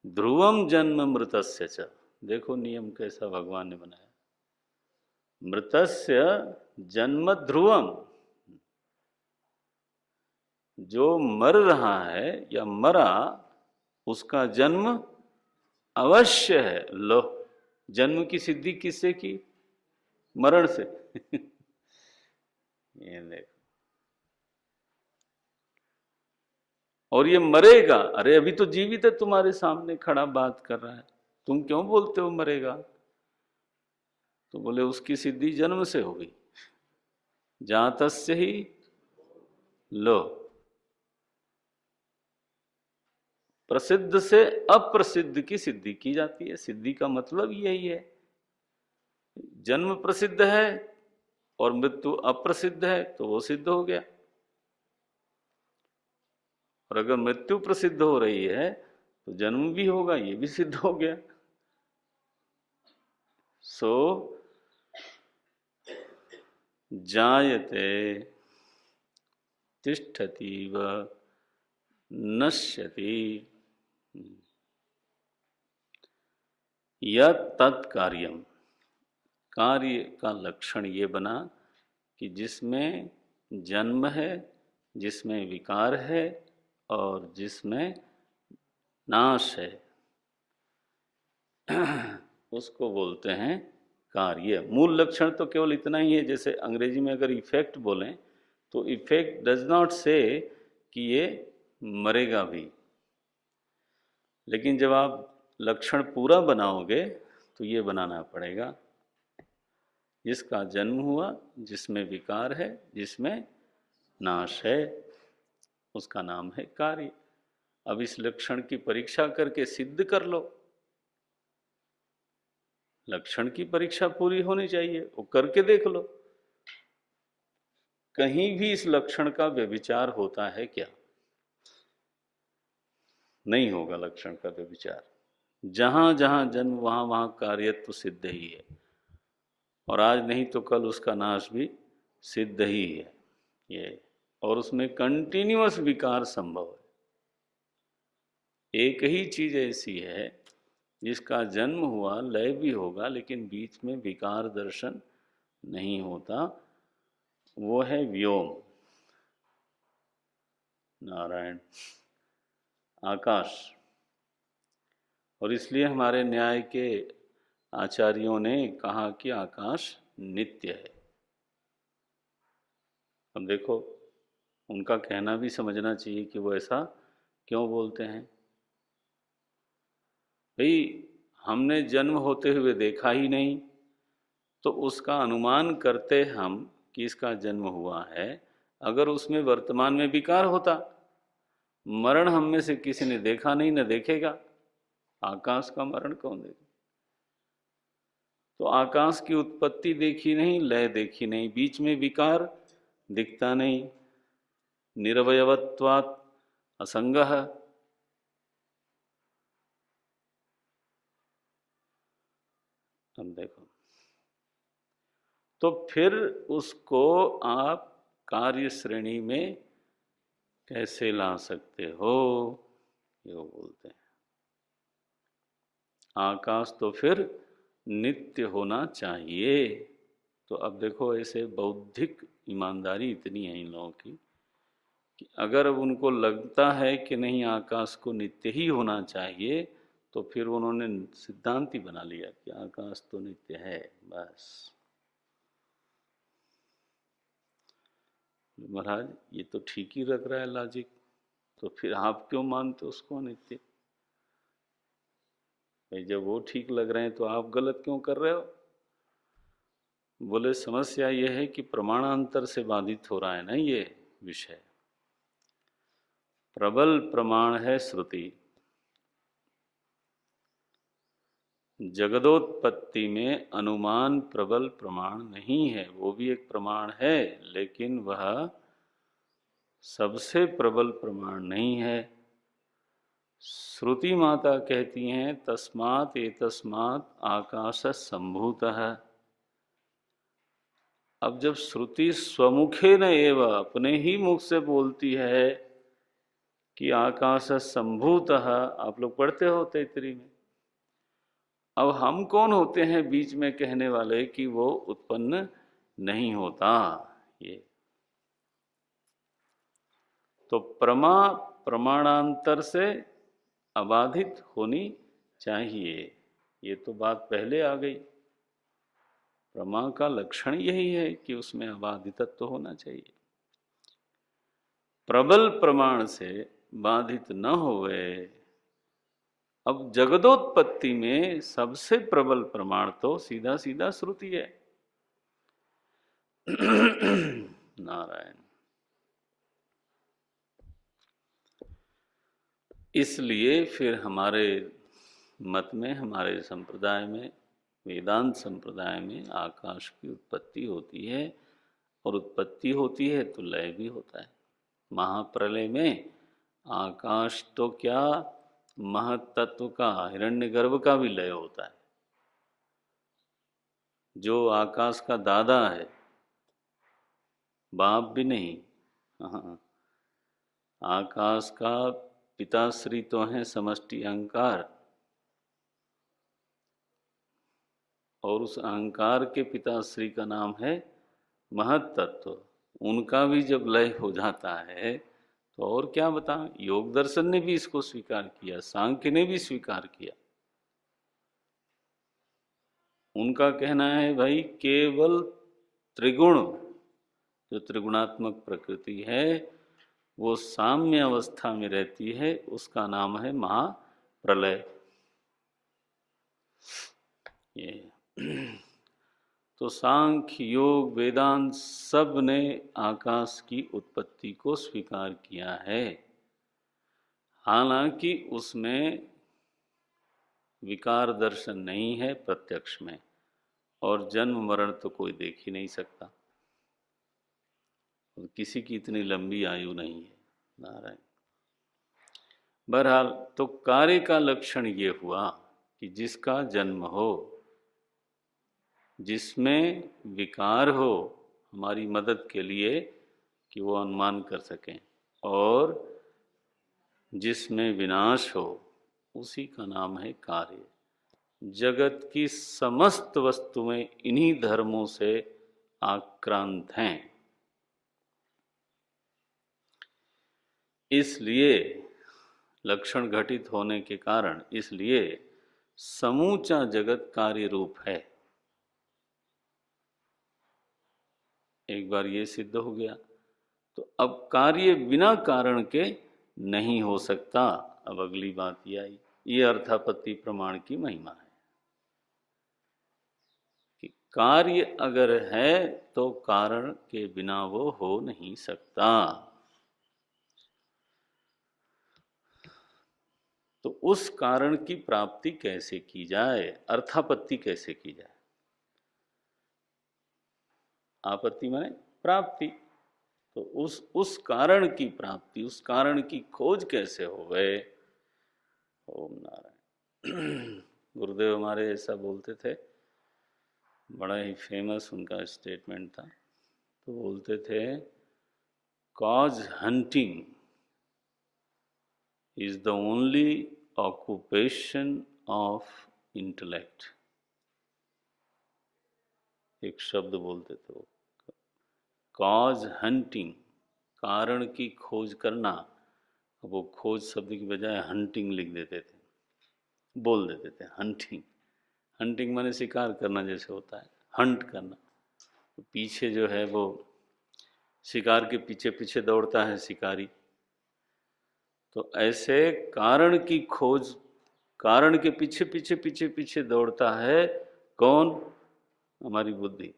ध्रुवम जन्म मृतस्य च। देखो नियम कैसा भगवान ने बनाया। मृतस्य जन्म ध्रुवम, जो मर रहा है या मरा, उसका जन्म अवश्य है। लो, जन्म की सिद्धि किससे की? मरण से। ये देखो, और ये मरेगा। अरे अभी तो जीवित है, तुम्हारे सामने खड़ा बात कर रहा है, तुम क्यों बोलते हो मरेगा? तो बोले उसकी सिद्धि जन्म से होगी। जातस्य ही लो, प्रसिद्ध से अप्रसिद्ध की सिद्धि की जाती है। सिद्धि का मतलब यही है। जन्म प्रसिद्ध है और मृत्यु अप्रसिद्ध है तो वो सिद्ध हो गया। और अगर मृत्यु प्रसिद्ध हो रही है तो जन्म भी होगा, ये भी सिद्ध हो गया। सो जायते तिष्ठति व नश्यति, यह तत्कार्यम। कार्य का लक्षण ये बना कि जिसमें जन्म है, जिसमें विकार है और जिसमें नाश है, उसको बोलते हैं कार्य। मूल लक्षण तो केवल इतना ही है। जैसे अंग्रेजी में अगर इफेक्ट बोलें तो इफेक्ट डज नॉट से कि ये मरेगा भी, लेकिन जब आप लक्षण पूरा बनाओगे तो ये बनाना पड़ेगा, जिसका जन्म हुआ, जिसमें विकार है, जिसमें नाश है, उसका नाम है कार्य। अब इस लक्षण की परीक्षा करके सिद्ध कर लो। लक्षण की परीक्षा पूरी होनी चाहिए, वो करके देख लो। कहीं भी इस लक्षण का व्यभिचार होता है क्या? नहीं होगा लक्षण का व्यभिचार। जहां जहां जन्म वहां वहां कार्यत्व सिद्ध ही है, और आज नहीं तो कल उसका नाश भी सिद्ध ही है ये। और उसमें कंटिन्यूअस विकार संभव है। एक ही चीज ऐसी है जिसका जन्म हुआ, लय भी होगा, लेकिन बीच में विकार दर्शन नहीं होता, वो है व्योम, नारायण, आकाश। और इसलिए हमारे न्याय के आचार्यों ने कहा कि आकाश नित्य है। अब देखो, उनका कहना भी समझना चाहिए कि वो ऐसा क्यों बोलते हैं। भाई, हमने जन्म होते हुए देखा ही नहीं, तो उसका अनुमान करते हम कि इसका जन्म हुआ है। अगर उसमें वर्तमान में विकार होता, मरण हम में से किसी ने देखा नहीं, न देखेगा। आकाश का मरण कौन देखेगा? तो आकाश की उत्पत्ति देखी नहीं, लय देखी नहीं, बीच में विकार दिखता नहीं, निरवयवत्वात् असंगः। अब देखो, तो फिर उसको आप कार्य श्रेणी में कैसे ला सकते हो? ये वो बोलते हैं। आकाश तो फिर नित्य होना चाहिए। तो अब देखो, ऐसे बौद्धिक ईमानदारी इतनी है इन लोगों की कि अगर उनको लगता है कि नहीं आकाश को नित्य ही होना चाहिए, तो फिर उन्होंने सिद्धांत ही बना लिया कि आकाश तो नित्य है, बस। महाराज, ये तो ठीक ही लग रहा है लॉजिक, तो फिर आप क्यों मानते हो उसको नित्य? भाई, जब वो ठीक लग रहे हैं तो आप गलत क्यों कर रहे हो? बोले समस्या ये है कि प्रमाणांतर से बाधित हो रहा है ना ये विषय। प्रबल प्रमाण है श्रुति। जगदोत्पत्ति में अनुमान प्रबल प्रमाण नहीं है, वो भी एक प्रमाण है, लेकिन वह सबसे प्रबल प्रमाण नहीं है। श्रुति माता कहती हैं तस्मात् एतस्मात् आकाश संभूतः। अब जब श्रुति स्वमुखे न एव, अपने ही मुख से बोलती है कि आकाश संभूतः, आप लोग पढ़ते हो तैतरी में। अब हम कौन होते हैं बीच में कहने वाले कि वो उत्पन्न नहीं होता? ये तो प्रमाणांतर से अबाधित होनी चाहिए, ये तो बात पहले आ गई। प्रमा का लक्षण यही है कि उसमें अबाधितत्व होना चाहिए। प्रबल प्रमाण से बाधित न होवे। अब जगदोत्पत्ति में सबसे प्रबल प्रमाण तो सीधा सीधा श्रुति है। नारायण। इसलिए फिर हमारे मत में, हमारे संप्रदाय में, वेदांत संप्रदाय में आकाश की उत्पत्ति होती है, और उत्पत्ति होती है तो लय भी होता है। महाप्रलय में आकाश तो क्या, महतत्व का, हिरण्यगर्भ का भी लय होता है। जो आकाश का दादा है, बाप भी नहीं, हाँ, आकाश का पिताश्री तो है समष्टि अहंकार, और उस अहंकार के पिताश्री का नाम है महत तत्व। उनका भी जब लय हो जाता है तो और क्या बताएं। योग दर्शन ने भी इसको स्वीकार किया, सांख्य ने भी स्वीकार किया। उनका कहना है भाई केवल त्रिगुण, जो त्रिगुणात्मक प्रकृति है वो साम्य अवस्था में रहती है, उसका नाम है महाप्रलय। ये तो सांख्य, योग, वेदांत सब ने आकाश की उत्पत्ति को स्वीकार किया है। हालांकि उसमें विकार दर्शन नहीं है प्रत्यक्ष में, और जन्म मरण तो कोई देख ही नहीं सकता, और किसी की इतनी लंबी आयु नहीं है। नारायण। बहरहाल तो कार्य का लक्षण ये हुआ कि जिसका जन्म हो, जिसमें विकार हो हमारी मदद के लिए कि वो अनुमान कर सकें, और जिसमें विनाश हो, उसी का नाम है कार्य। जगत की समस्त वस्तुएं इन्हीं धर्मों से आक्रांत हैं। इसलिए लक्षण घटित होने के कारण, इसलिए समूचा जगत कार्य रूप है। एक बार ये सिद्ध हो गया तो अब कार्य बिना कारण के नहीं हो सकता। अब अगली बात ये आई, ये अर्थापत्ति प्रमाण की महिमा है कि कार्य अगर है तो कारण के बिना वो हो नहीं सकता। तो उस कारण की प्राप्ति कैसे की जाए, अर्थापत्ति कैसे की जाए। आपत्ति माने प्राप्ति। तो उस कारण की प्राप्ति, उस कारण की खोज कैसे हो गए। ओम नारायण। गुरुदेव हमारे ऐसा बोलते थे, बड़ा ही फेमस उनका स्टेटमेंट था। तो बोलते थे, cause hunting is the only occupation of intellect. एक शब्द बोलते थे वो, कॉज हंटिंग, कारण की खोज करना। वो खोज शब्द की बजाय हंटिंग लिख देते थे, बोल देते थे हंटिंग। हंटिंग माने शिकार करना जैसे होता है, हंट करना। तो पीछे जो है वो शिकार के पीछे पीछे दौड़ता है शिकारी। तो ऐसे कारण की खोज, कारण के पीछे पीछे पीछे पीछे दौड़ता है कौन, हमारी बुद्धि।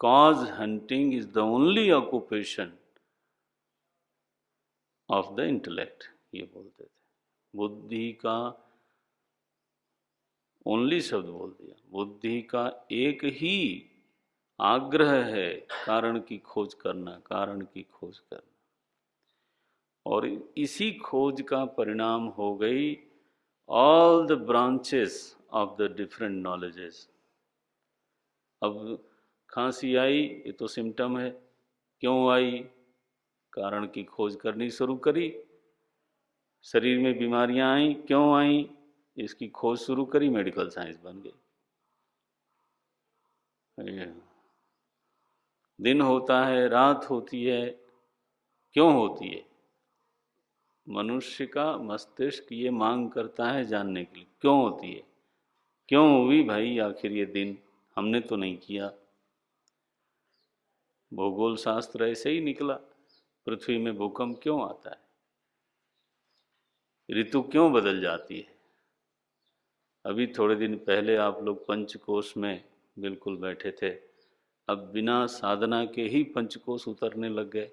Cause hunting is the only occupation of the intellect, ये बोलते थे। बुद्धि का, ओनली शब्द बोल दिया, बुद्धि का एक ही आग्रह है कारण की खोज करना, कारण की खोज करना। और इसी खोज का परिणाम हो गई all the branches of the different knowledges. अब खांसी आई, ये तो सिम्टम है। क्यों आई, कारण की खोज करनी शुरू करी। शरीर में बीमारियां आई, क्यों आई, इसकी खोज शुरू करी, मेडिकल साइंस बन गई। दिन होता है, रात होती है, क्यों होती है, मनुष्य का मस्तिष्क ये मांग करता है जानने के लिए क्यों होती है, क्यों हुई भाई आखिर ये दिन, हमने तो नहीं किया। भूगोल शास्त्र ऐसे ही निकला, पृथ्वी में भूकंप क्यों आता है, ऋतु क्यों बदल जाती है। अभी थोड़े दिन पहले आप लोग पंचकोश में बिल्कुल बैठे थे, अब बिना साधना के ही पंचकोश उतरने लग गए।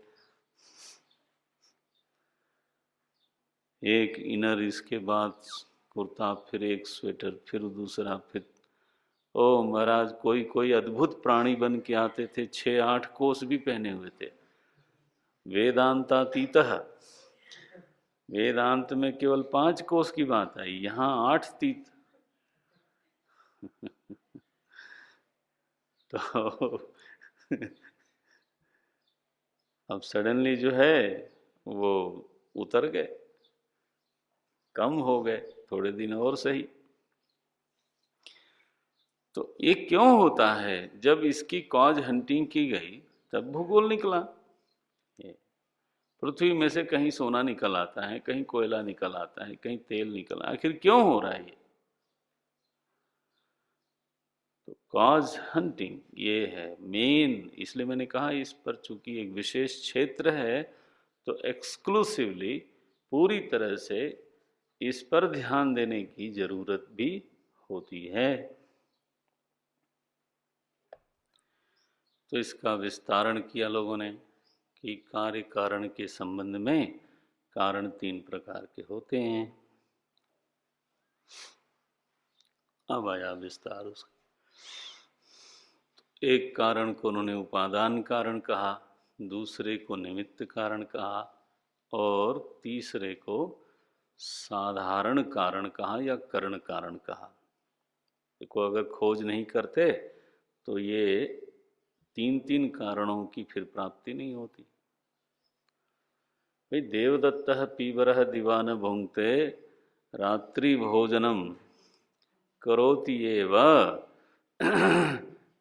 एक इनर, इसके बाद कुर्ता, फिर एक स्वेटर, फिर दूसरा, फिर ओ महाराज, कोई कोई अद्भुत प्राणी बन के आते थे, 6-8 कोस भी पहने हुए थे। वेदांतातीतः, वेदांत में केवल 5 कोस की बात आई, यहाँ 8 तीत। तो अब सडनली जो है वो उतर गए, कम हो गए, थोड़े दिन और सही। तो ये क्यों होता है, जब इसकी कॉज हंटिंग की गई तब भूगोल निकला। पृथ्वी में से कहीं सोना निकल आता है, कहीं कोयला निकल आता है, कहीं तेल निकल, आखिर क्यों हो रहा है ये। तो कॉज हंटिंग ये है मेन, इसलिए मैंने कहा इस पर चूंकि एक विशेष क्षेत्र है तो एक्सक्लूसिवली पूरी तरह से इस पर ध्यान देने की जरूरत भी होती है। तो इसका विस्तारण किया लोगों ने कि कार्य कारण के संबंध में कारण 3 प्रकार के होते हैं। अब आया विस्तार उसका। एक कारण को उन्होंने उपादान कारण कहा, दूसरे को निमित्त कारण कहा और तीसरे को साधारण कारण कहा या करण कारण कहा। देखो अगर खोज नहीं करते तो ये 3 कारणों की फिर प्राप्ति नहीं होती। भाई देवदत्तः पीवरः दिवा न भुंक्ते रात्रि भोजनम करोति एव,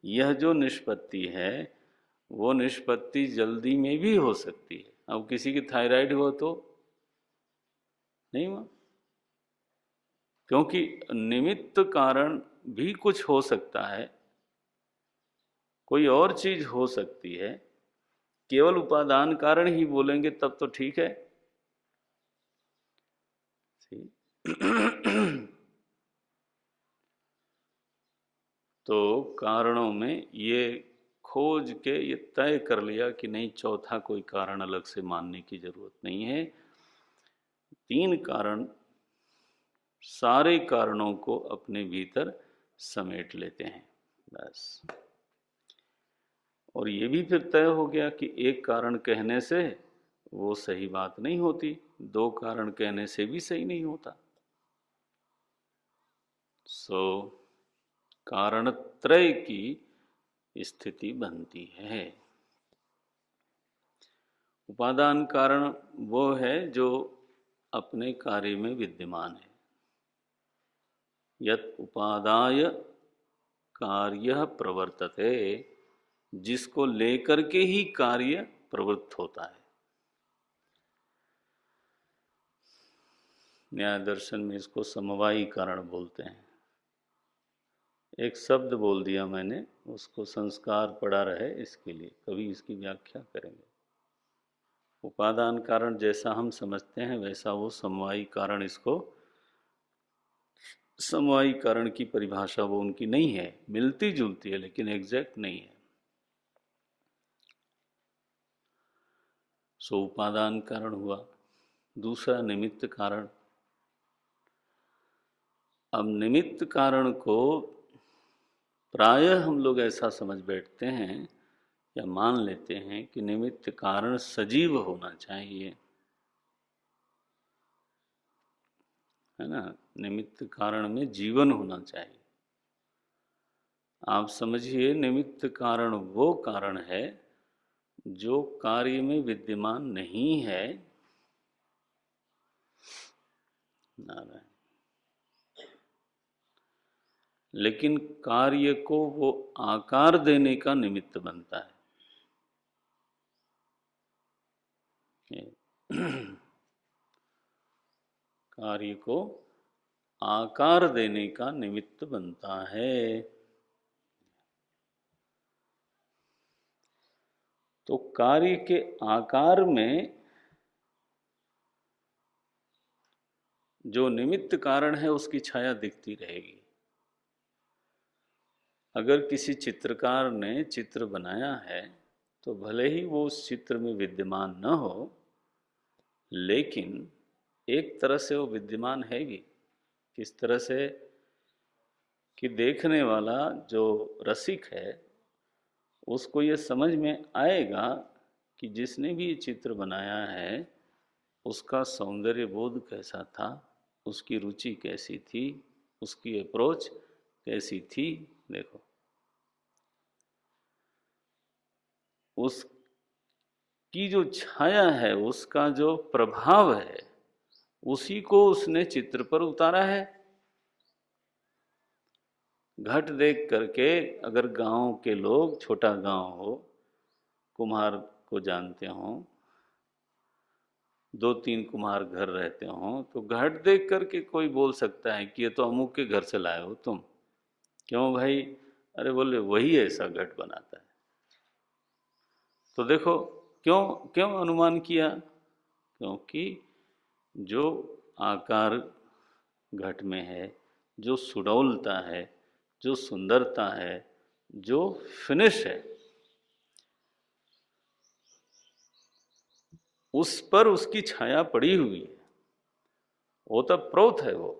यह जो निष्पत्ति है वो निष्पत्ति जल्दी में भी हो सकती है। अब किसी की थायराइड हो तो नहीं हुआ, क्योंकि निमित्त कारण भी कुछ हो सकता है, कोई और चीज हो सकती है, केवल उपादान कारण ही बोलेंगे तब तो ठीक है। तो कारणों में ये खोज के ये तय कर लिया कि नहीं, चौथा कोई कारण अलग से मानने की जरूरत नहीं है। 3 कारण सारे कारणों को अपने भीतर समेट लेते हैं बस। और ये भी फिर तय हो गया कि एक कारण कहने से वो सही बात नहीं होती, 2 कारण कहने से भी सही नहीं होता। सो कारणत्रय की स्थिति बनती है। उपादान कारण वो है जो अपने कार्य में विद्यमान है। यत उपादाय कार्य प्रवर्तते, जिसको लेकर के ही कार्य प्रवृत्त होता है। न्याय दर्शन में इसको समवायी कारण बोलते हैं। एक शब्द बोल दिया मैंने, उसको संस्कार पड़ा रहे इसके लिए, कभी इसकी व्याख्या करेंगे। उपादान कारण जैसा हम समझते हैं वैसा वो समवायी कारण, इसको समवायी कारण की परिभाषा वो उनकी नहीं है, मिलती जुलती है लेकिन एग्जैक्ट नहीं है। सो उपादान कारण हुआ। दूसरा निमित्त कारण। अब निमित्त कारण को प्रायः हम लोग ऐसा समझ बैठते हैं या मान लेते हैं कि निमित्त कारण सजीव होना चाहिए, है ना, निमित्त कारण में जीवन होना चाहिए। आप समझिए निमित्त कारण वो कारण है जो कार्य में विद्यमान नहीं है। नारायण। लेकिन कार्य को वो आकार देने का निमित्त बनता है। कार्य को आकार देने का निमित्त बनता है। तो कार्य के आकार में जो निमित्त कारण है उसकी छाया दिखती रहेगी। अगर किसी चित्रकार ने चित्र बनाया है तो भले ही वो उस चित्र में विद्यमान न हो, लेकिन एक तरह से वो विद्यमान है भी। किस तरह से कि देखने वाला जो रसिक है उसको ये समझ में आएगा कि जिसने भी ये चित्र बनाया है उसका सौंदर्य बोध कैसा था, उसकी रुचि कैसी थी, उसकी अप्रोच कैसी थी। देखो, उसकी जो छाया है, उसका जो प्रभाव है, उसी को उसने चित्र पर उतारा है। घट देख करके अगर गांव के लोग, छोटा गांव हो, कुम्हार को जानते हों, 2-3 कुम्हार घर रहते हों, तो घट देख करके कोई बोल सकता है कि ये तो अमुक के घर से लाए हो तुम। क्यों भाई? अरे बोले वही ऐसा घट बनाता है। तो देखो, क्यों क्यों अनुमान किया? क्योंकि जो आकार घट में है, जो सुडौलता है, जो सुंदरता है, जो फिनिश है, उस पर उसकी छाया पड़ी हुई है। वो तो प्रोत है वो।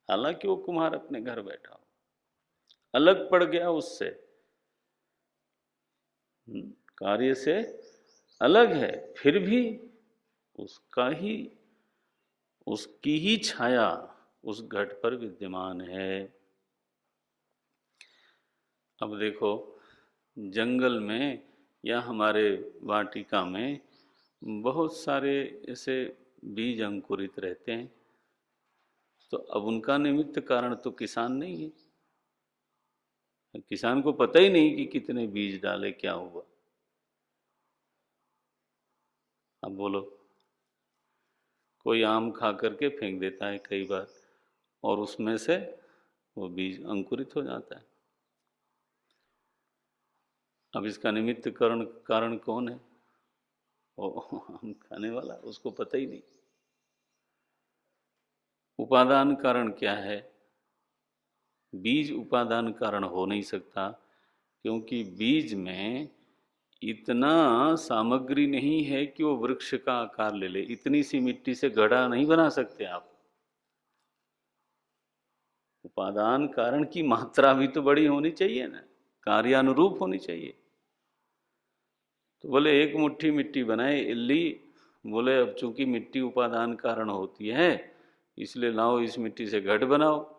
हालांकि वो कुम्हार अपने घर बैठा हो, अलग पड़ गया उससे, कार्य से अलग है, फिर भी उसका ही, उसकी ही छाया उस घट पर विद्यमान है। अब देखो, जंगल में या हमारे वाटिका में बहुत सारे ऐसे बीज अंकुरित रहते हैं, तो अब उनका निमित्त कारण तो किसान नहीं है। किसान को पता ही नहीं कि कितने बीज डाले, क्या हुआ। अब बोलो, कोई आम खा करके फेंक देता है कई बार, और उसमें से वो बीज अंकुरित हो जाता है। अब इसका निमित्त कारण कौन है? वो आम खाने वाला, उसको पता ही नहीं। उपादान कारण क्या है? बीज उपादान कारण हो नहीं सकता, क्योंकि बीज में इतना सामग्री नहीं है कि वो वृक्ष का आकार ले ले। इतनी सी मिट्टी से घड़ा नहीं बना सकते आप। उपादान कारण की मात्रा भी तो बड़ी होनी चाहिए ना, कार्यानुरूप होनी चाहिए। तो बोले एक मुट्ठी मिट्टी बनाए इल्ली, बोले अब चूंकि मिट्टी उपादान कारण होती है, इसलिए लाओ इस मिट्टी से घट बनाओ।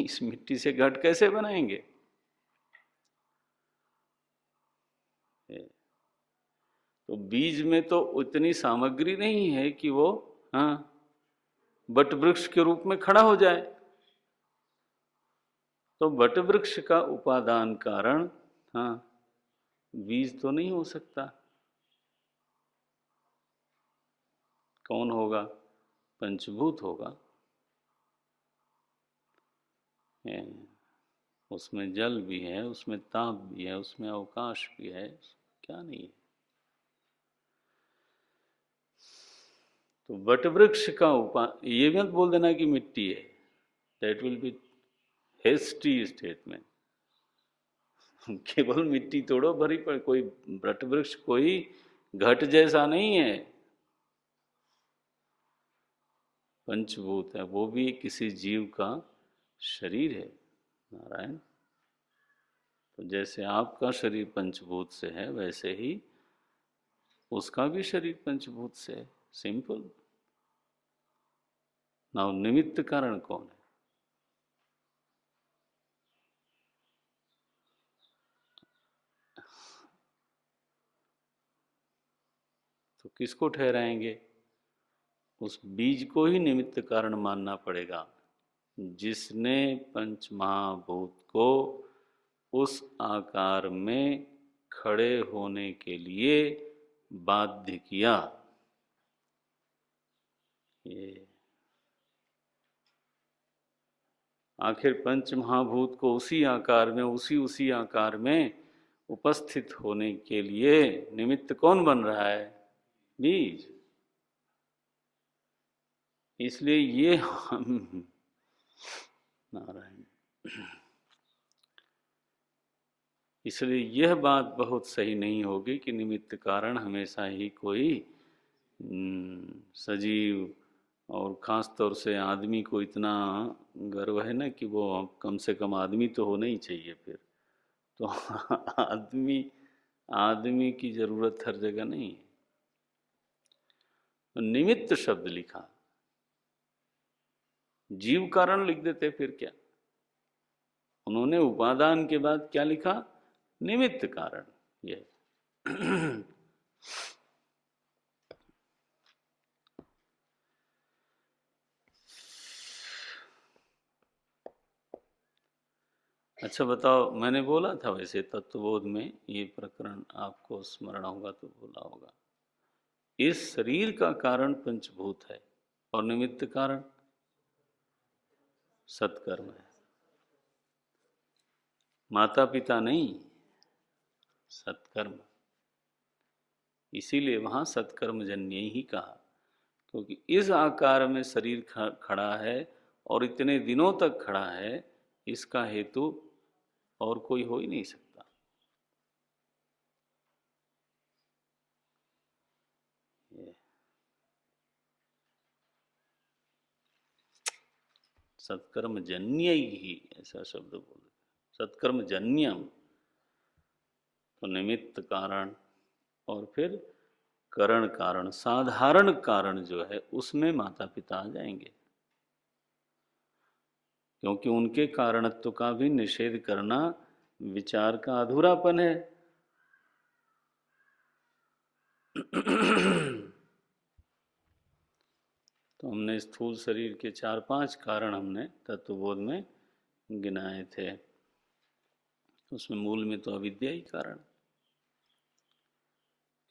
इस मिट्टी से घट कैसे बनाएंगे? तो बीज में तो उतनी सामग्री नहीं है कि वो, हाँ, बट वृक्ष के रूप में खड़ा हो जाए। तो बट वृक्ष का उपादान कारण, हाँ, बीज तो नहीं हो सकता। कौन होगा? पंचभूत होगा। उसमें जल भी है, उसमें ताप भी है, उसमें अवकाश भी है, क्या नहीं है। तो वट वृक्ष का ये मत बोल देना कि मिट्टी है, that will be hasty statement. केवल मिट्टी तोड़ो भरी पर कोई वट वृक्ष कोई घट जैसा नहीं है, पंचभूत है। वो भी किसी जीव का शरीर है, नारायण। तो जैसे आपका शरीर पंचभूत से है, वैसे ही उसका भी शरीर पंचभूत से है। सिंपल। ना निमित्त कारण कौन है? तो किसको ठहराएंगे? उस बीज को ही निमित्त कारण मानना पड़ेगा, जिसने पंचमहाभूत को उस आकार में खड़े होने के लिए बाध्य किया। ये आखिर पंच महाभूत को उसी आकार में, उसी आकार में उपस्थित होने के लिए निमित्त कौन बन रहा है? बीज। इसलिए ये हम नारायण, इसलिए यह बात बहुत सही नहीं होगी कि निमित्त कारण हमेशा ही कोई सजीव, और ख़ास तौर से आदमी को इतना गर्व है ना कि वो कम से कम आदमी तो होना ही चाहिए फिर तो आदमी की ज़रूरत हर जगह नहीं है। तो निमित्त शब्द लिखा, जीव कारण लिख देते फिर क्या? उन्होंने उपादान के बाद क्या लिखा? निमित्त कारण। ये अच्छा बताओ, मैंने बोला था वैसे तत्वबोध में ये प्रकरण आपको स्मरण होगा तो बोला होगा, इस शरीर का कारण पंचभूत है और निमित्त कारण सत्कर्म है। माता पिता नहीं, सत्कर्म। इसीलिए वहां सत्कर्म जन्य ही कहा, क्योंकि इस आकार में शरीर खड़ा है और इतने दिनों तक खड़ा है, इसका हेतु और कोई हो ही नहीं सकता। सत्कर्म जन्य ही ऐसा शब्द बोले, सत्कर्म जन्यम, तो निमित्त कारण और फिर करण कारण, साधारण कारण जो है उसमें माता पिता आ जाएंगे, क्योंकि उनके कारणत्व का भी निषेध करना विचार का अधूरापन है। तो हमने स्थूल शरीर के 4-5 कारण हमने तत्वबोध में गिनाए थे, उसमें मूल में तो अविद्या ही कारण,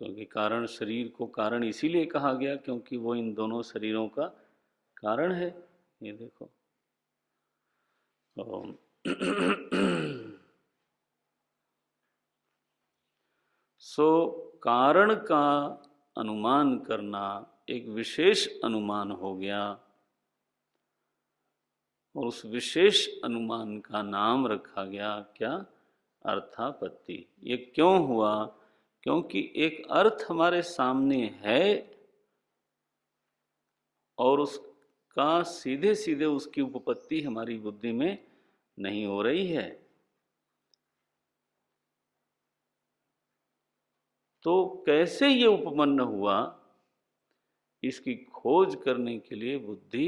क्योंकि कारण शरीर को कारण इसीलिए कहा गया क्योंकि वो इन दोनों शरीरों का कारण है। ये देखो सो कारण का अनुमान करना एक विशेष अनुमान हो गया, और उस विशेष अनुमान का नाम रखा गया क्या? अर्थापत्ति। ये क्यों हुआ? क्योंकि एक अर्थ हमारे सामने है और उसका सीधे सीधे उसकी उपपत्ति हमारी बुद्धि में नहीं हो रही है, तो कैसे ये उपपन्न हुआ, इसकी खोज करने के लिए बुद्धि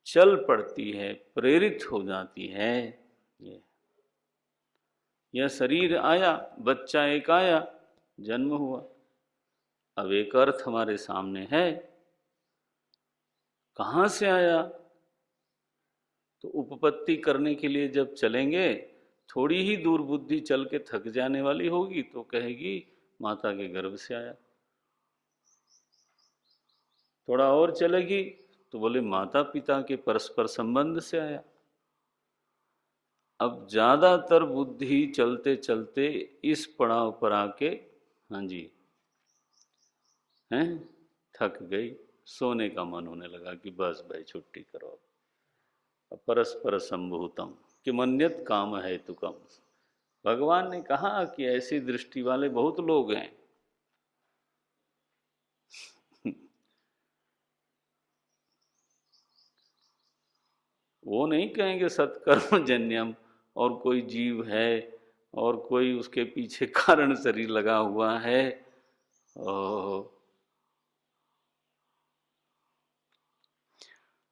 चल पड़ती है, प्रेरित हो जाती है। यह शरीर आया, बच्चा एक आया, जन्म हुआ, अब एक अर्थ हमारे सामने है, कहाँ से आया? तो उपपत्ति करने के लिए जब चलेंगे, थोड़ी ही दूर बुद्धि चल के थक जाने वाली होगी तो कहेगी माता के गर्भ से आया। थोड़ा और चलेगी तो बोले माता पिता के परस्पर संबंध से आया। अब ज्यादातर बुद्धि चलते चलते इस पड़ाव पर आके, हाँ जी, हैं, थक गई, सोने का मन होने लगा कि बस भाई छुट्टी करो। परस्पर संभूतम किमन्यत काम है तुकम। भगवान ने कहा कि ऐसी दृष्टि वाले बहुत लोग हैं। वो नहीं कहेंगे सत्कर्म जन्यम और कोई जीव है और कोई उसके पीछे कारण शरीर लगा हुआ है।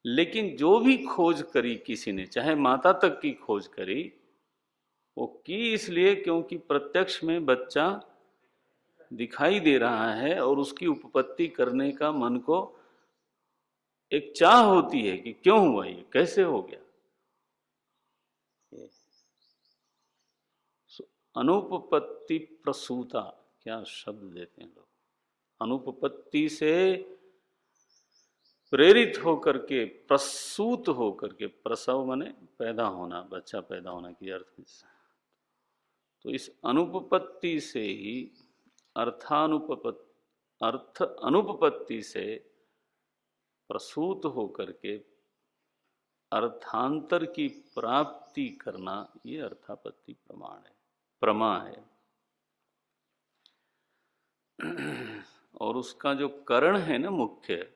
लेकिन जो भी खोज करी किसी ने, चाहे माता तक की खोज करी, वो की इसलिए क्योंकि प्रत्यक्ष में बच्चा दिखाई दे रहा है और उसकी उपपत्ति करने का मन को एक चाह होती है कि क्यों हुआ, ये कैसे हो गया। अनुपपत्ति प्रसूता, क्या शब्द देते हैं लोग, अनुपपत्ति से प्रेरित होकर के, प्रसूत होकर के, प्रसव माने पैदा होना, बच्चा पैदा होना की अर्थ में, तो इस अनुपपत्ति से ही अर्थ अनुपपत्ति से प्रसूत होकर के अर्थांतर की प्राप्ति करना, ये अर्थापत्ति प्रमाण है, प्रमा है। और उसका जो करण है ना मुख्य,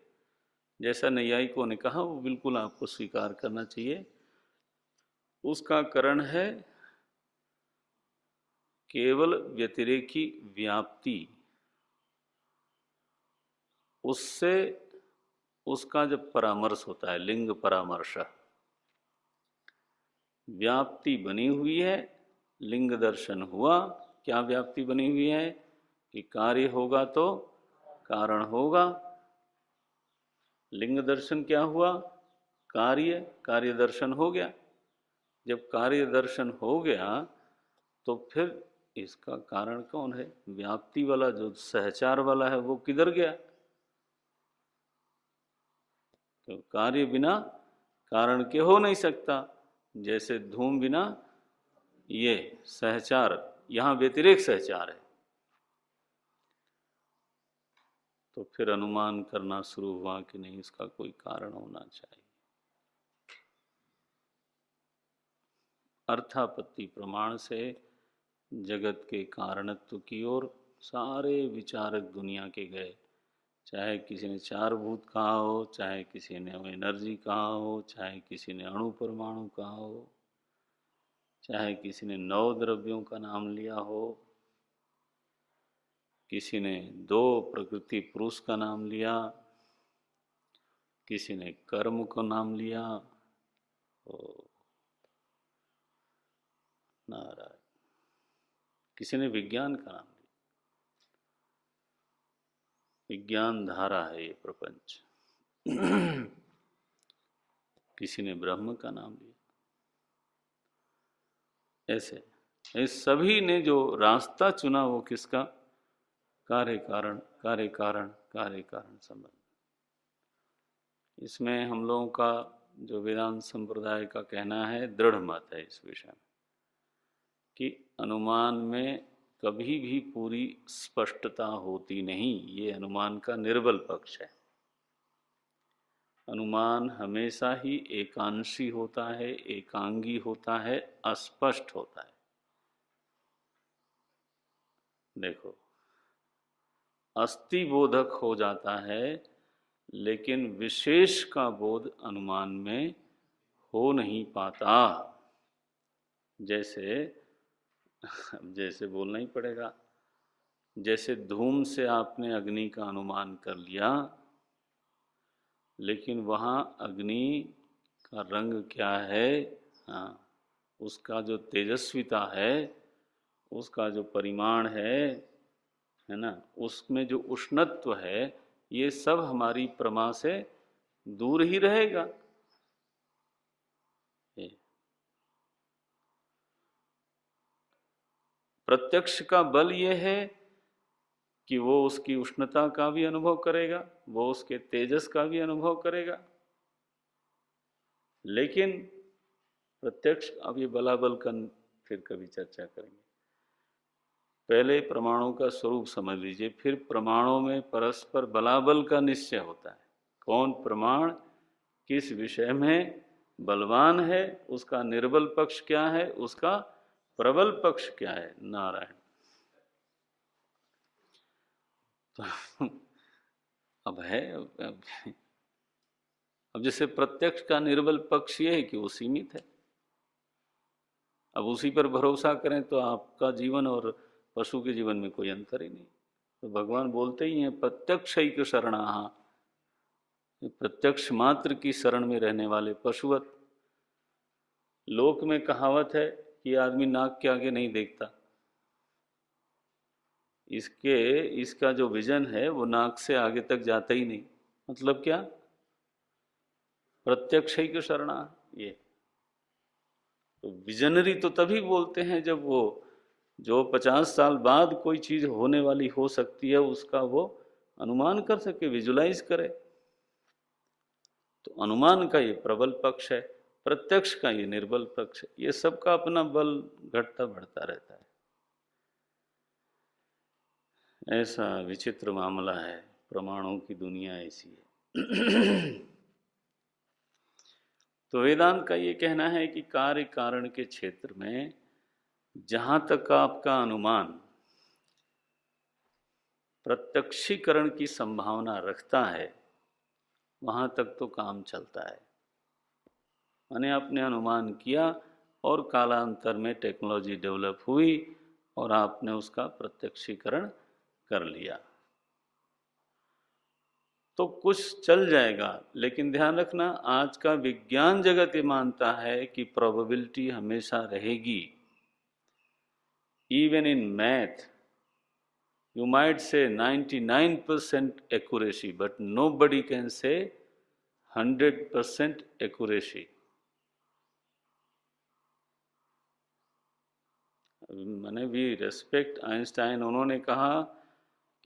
जैसा नैयायिकों ने कहा, वो बिल्कुल आपको स्वीकार करना चाहिए, उसका करण है केवल व्यतिरेकी व्याप्ति। उससे उसका जब परामर्श होता है, लिंग परामर्श, व्याप्ति बनी हुई है, लिंग दर्शन हुआ, क्या व्याप्ति बनी हुई है कि कार्य होगा तो कारण होगा। लिंग दर्शन क्या हुआ, कार्य दर्शन हो गया। जब कार्य दर्शन हो गया तो फिर इसका कारण कौन है, व्याप्ति वाला जो सहचार वाला है वो किधर गया। तो कार्य बिना कारण के हो नहीं सकता, जैसे धूम बिना ये सहचार, यहाँ व्यतिरेक सहचार है। तो फिर अनुमान करना शुरू हुआ कि नहीं, इसका कोई कारण होना चाहिए। अर्थापत्ति प्रमाण से जगत के कारणत्व की ओर सारे विचारक दुनिया के गए, चाहे किसी ने चार भूत कहा हो, चाहे किसी ने एनर्जी कहा हो, चाहे किसी ने अणु परमाणु कहा हो, चाहे किसी ने 9 द्रव्यों का नाम लिया हो, किसी ने 2 प्रकृति पुरुष का नाम लिया, किसी ने कर्म को नाम लिया, नारायण, किसी ने विज्ञान का नाम लिया। विज्ञान धारा है ये प्रपंच। किसी ने ब्रह्म का नाम लिया। ऐसे इस सभी ने जो रास्ता चुना वो किसका, कार्य कारण, कार्य कारण, कार्य कारण संबंध। इसमें हम लोगों का जो वेदांत संप्रदाय का कहना है, दृढ़ मत है इस विषय में कि अनुमान में कभी भी पूरी स्पष्टता होती नहीं, ये अनुमान का निर्बल पक्ष है। अनुमान हमेशा ही एकांशी होता है, एकांगी होता है, अस्पष्ट होता है। देखो, अस्थि बोधक हो जाता है, लेकिन विशेष का बोध अनुमान में हो नहीं पाता। जैसे बोलना ही पड़ेगा, जैसे धूम से आपने अग्नि का अनुमान कर लिया, लेकिन वहाँ अग्नि का रंग क्या है, हाँ, उसका जो तेजस्विता है, उसका जो परिमाण है ना, उसमें जो उष्णत्व है, ये सब हमारी प्रमा से दूर ही रहेगा। प्रत्यक्ष का बल ये है कि वो उसकी उष्णता का भी अनुभव करेगा, वो उसके तेजस का भी अनुभव करेगा। लेकिन प्रत्यक्ष, अब ये बलाबल का फिर कभी चर्चा करेंगे। पहले प्रमाणों का स्वरूप समझ लीजिए, फिर प्रमाणों में परस्पर बलाबल का निश्चय होता है। कौन प्रमाण किस विषय में बलवान है, उसका निर्बल पक्ष क्या है, उसका प्रबल पक्ष क्या है। नारायण। तो अब है, अब जैसे प्रत्यक्ष का निर्बल पक्ष ये है कि वो सीमित है। अब उसी पर भरोसा करें तो आपका जीवन और पशु के जीवन में कोई अंतर ही नहीं। तो भगवान बोलते ही हैं, प्रत्यक्ष ही शरणाहा, प्रत्यक्ष मात्र की शरण में रहने वाले पशुवत। लोक में कहावत है कि आदमी नाक के आगे नहीं देखता, इसका जो विजन है वो नाक से आगे तक जाता ही नहीं। मतलब क्या, प्रत्यक्ष ही शरणा। ये तो विजनरी तो तभी बोलते हैं जब वो जो 50 साल बाद कोई चीज होने वाली हो सकती है, उसका वो अनुमान कर सके, विजुलाइज करे। तो अनुमान का ये प्रबल पक्ष है, प्रत्यक्ष का ये निर्बल पक्ष है। ये सबका अपना बल घटता बढ़ता रहता है। ऐसा विचित्र मामला है, प्रमाणों की दुनिया ऐसी है। तो वेदांत का ये कहना है कि कार्य कारण के क्षेत्र में जहां तक आपका अनुमान प्रत्यक्षीकरण की संभावना रखता है, वहां तक तो काम चलता है। मैंने आपने अनुमान किया और कालांतर में टेक्नोलॉजी डेवलप हुई और आपने उसका प्रत्यक्षीकरण कर लिया, तो कुछ चल जाएगा। लेकिन ध्यान रखना, आज का विज्ञान जगत ये मानता है कि प्रोबेबिलिटी हमेशा रहेगी। Even in math you might say 99% accuracy, but nobody can say 100% accuracy. मैंने भी रेस्पेक्ट आइंस्टाइन, उन्होंने कहा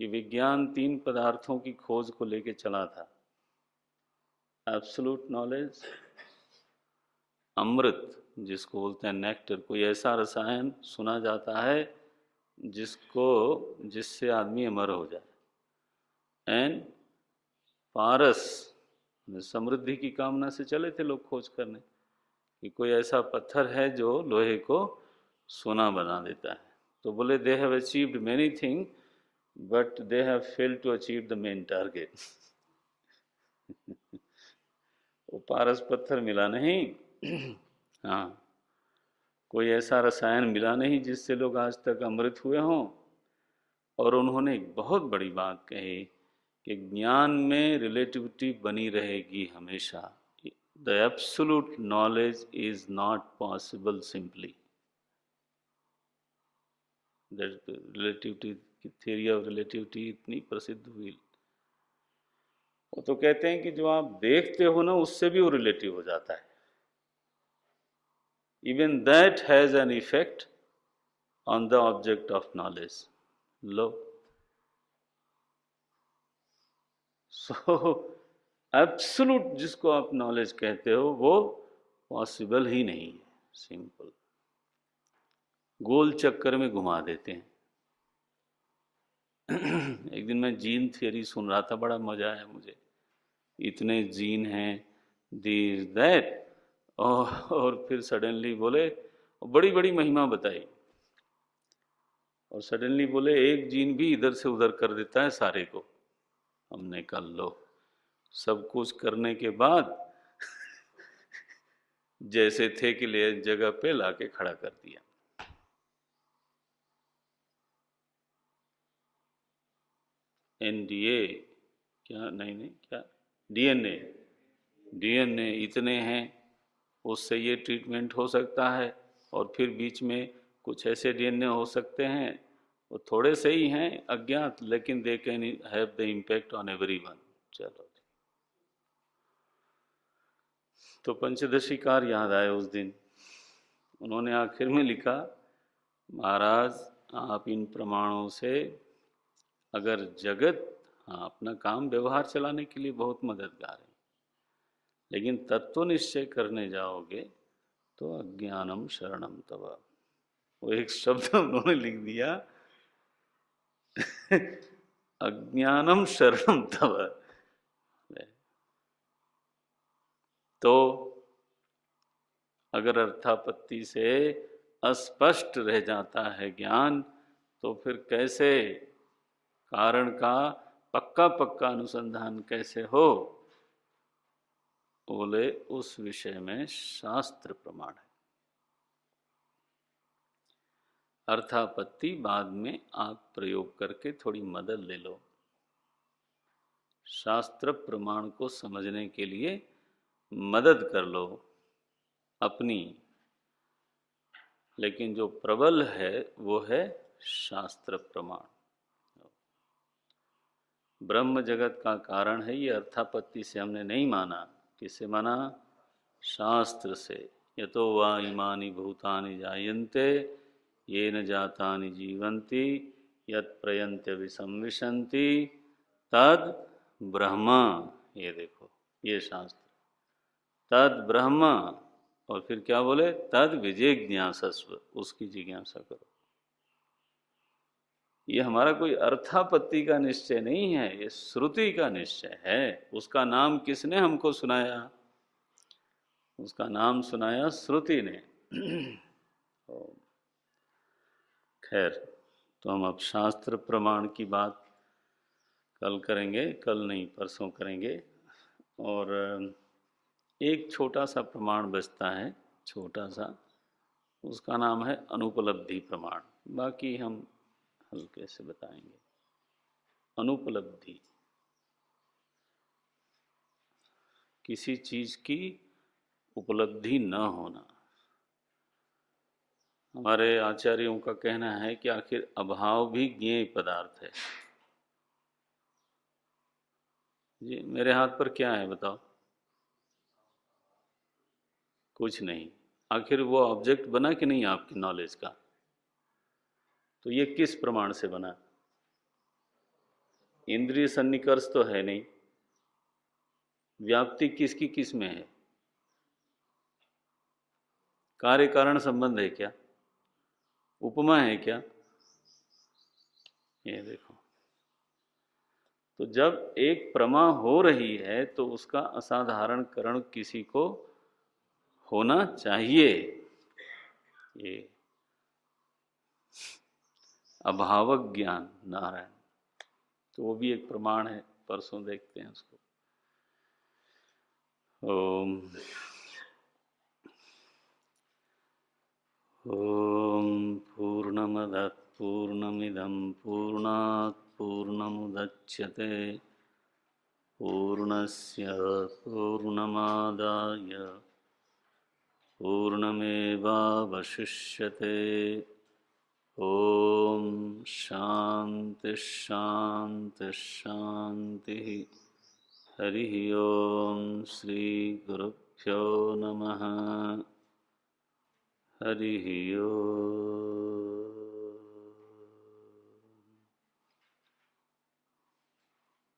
कि विज्ञान 3 पदार्थों की खोज को लेके चला था। एब्सोल्यूट नॉलेज, अमृत जिसको बोलते हैं नेक्टर, कोई ऐसा रसायन सुना जाता है जिससे आदमी अमर हो जाए, एंड पारस, समृद्धि की कामना से चले थे लोग खोज करने कि कोई ऐसा पत्थर है जो लोहे को सोना बना देता है। तो बोले they have achieved many thing but they have failed to achieve the main target. वो पारस पत्थर मिला नहीं। हाँ, कोई ऐसा रसायन मिला नहीं जिससे लोग आज तक अमृत हुए हों। और उन्होंने एक बहुत बड़ी बात कही कि ज्ञान में रिलेटिविटी बनी रहेगी हमेशा। The absolute knowledge is not possible simply. Relativity की थ्योरी ऑफ रिलेटिविटी इतनी प्रसिद्ध हुई। वो तो कहते हैं कि जो आप देखते हो ना, उससे भी वो रिलेटिव हो जाता है। Even that has an effect on the object of knowledge. Low, so absolute जिसको आप नॉलेज कहते हो वो पॉसिबल ही नहीं है। सिंपल, गोल चक्कर में घुमा देते हैं। एक दिन मैं जीन थियरी सुन रहा था, बड़ा मजा आया मुझे। इतने जीन हैं, दिस दैट, और फिर सडनली बोले, बड़ी बड़ी महिमा बताई, और सडनली बोले एक जीन भी इधर से उधर कर देता है सारे को। हमने कहा लो, सब कुछ करने के बाद जैसे थे कि ले जगह पे लाके खड़ा कर दिया। एनडीए क्या, नहीं क्या, डीएनए, डीएनए इतने हैं, उससे ये ट्रीटमेंट हो सकता है। और फिर बीच में कुछ ऐसे डीएनए हो सकते हैं, वो थोड़े से ही हैं अज्ञात, लेकिन they can have the impact on everyone. चलो, तो पंचदशीकार याद आए उस दिन। उन्होंने आखिर में लिखा, महाराज आप इन प्रमाणों से अगर जगत, हाँ, अपना काम व्यवहार चलाने के लिए बहुत मददगार है, लेकिन तत्व निश्चय करने जाओगे तो अज्ञानम शरणम तव। वो एक शब्द उन्होंने लिख दिया, अज्ञानम शरणम तव। तो अगर अर्थापत्ति से अस्पष्ट रह जाता है ज्ञान, तो फिर कैसे कारण का पक्का पक्का अनुसंधान कैसे हो? बोले उस विषय में शास्त्र प्रमाण है। अर्थापत्ति बाद में आप प्रयोग करके थोड़ी मदद ले लो, शास्त्र प्रमाण को समझने के लिए मदद कर लो अपनी। लेकिन जो प्रबल है वो है शास्त्र प्रमाण। ब्रह्म जगत का कारण है, ये अर्थापत्ति से हमने नहीं माना। किससे माना? शास्त्र से। यतो वा इमानि भूतानि जायन्ते येन जातानि जीवन्ति यत् प्रयन्त्य विसंविशन्ति तद ब्रह्म। ये देखो, ये शास्त्र। तद ब्रह्म, और फिर क्या बोले, तद विजिज्ञासस्व, उसकी जिज्ञासा करो। ये हमारा कोई अर्थापत्ति का निश्चय नहीं है, ये श्रुति का निश्चय है। उसका नाम किसने हमको सुनाया? उसका नाम सुनाया श्रुति ने। तो खैर, तो हम अब शास्त्र प्रमाण की बात कल करेंगे, कल नहीं परसों करेंगे। और एक छोटा सा प्रमाण बचता है, छोटा सा, उसका नाम है अनुपलब्धि प्रमाण। बाकी हम हल्के से बताएंगे। अनुपलब्धि, किसी चीज की उपलब्धि न होना। हमारे आचार्यों का कहना है कि आखिर अभाव भी ज्ञेय पदार्थ है। जी, मेरे हाथ पर क्या है बताओ? कुछ नहीं। आखिर वो ऑब्जेक्ट बना कि नहीं आपकी नॉलेज का? तो ये किस प्रमाण से बना? इंद्रिय सन्निकर्ष तो है नहीं। व्याप्ति किसकी किस में है? कार्य कारण संबंध है क्या? उपमा है क्या? ये देखो, तो जब एक प्रमा हो रही है तो उसका असाधारण करण किसी को होना चाहिए। ये अभावक ज्ञान, नारायण, तो वो भी एक प्रमाण है। परसों देखते हैं उसको। ओम ओम पूर्णमदः पूर्णमिदं पूर्णात् पूर्णमुदच्यते पूर्णस्य पूर्णमादाय पूर्णमेवावशिष्यते। ओम शांति शांति शांति। हरि ओम श्री गुरुभ्यो नमः। हरि ओम।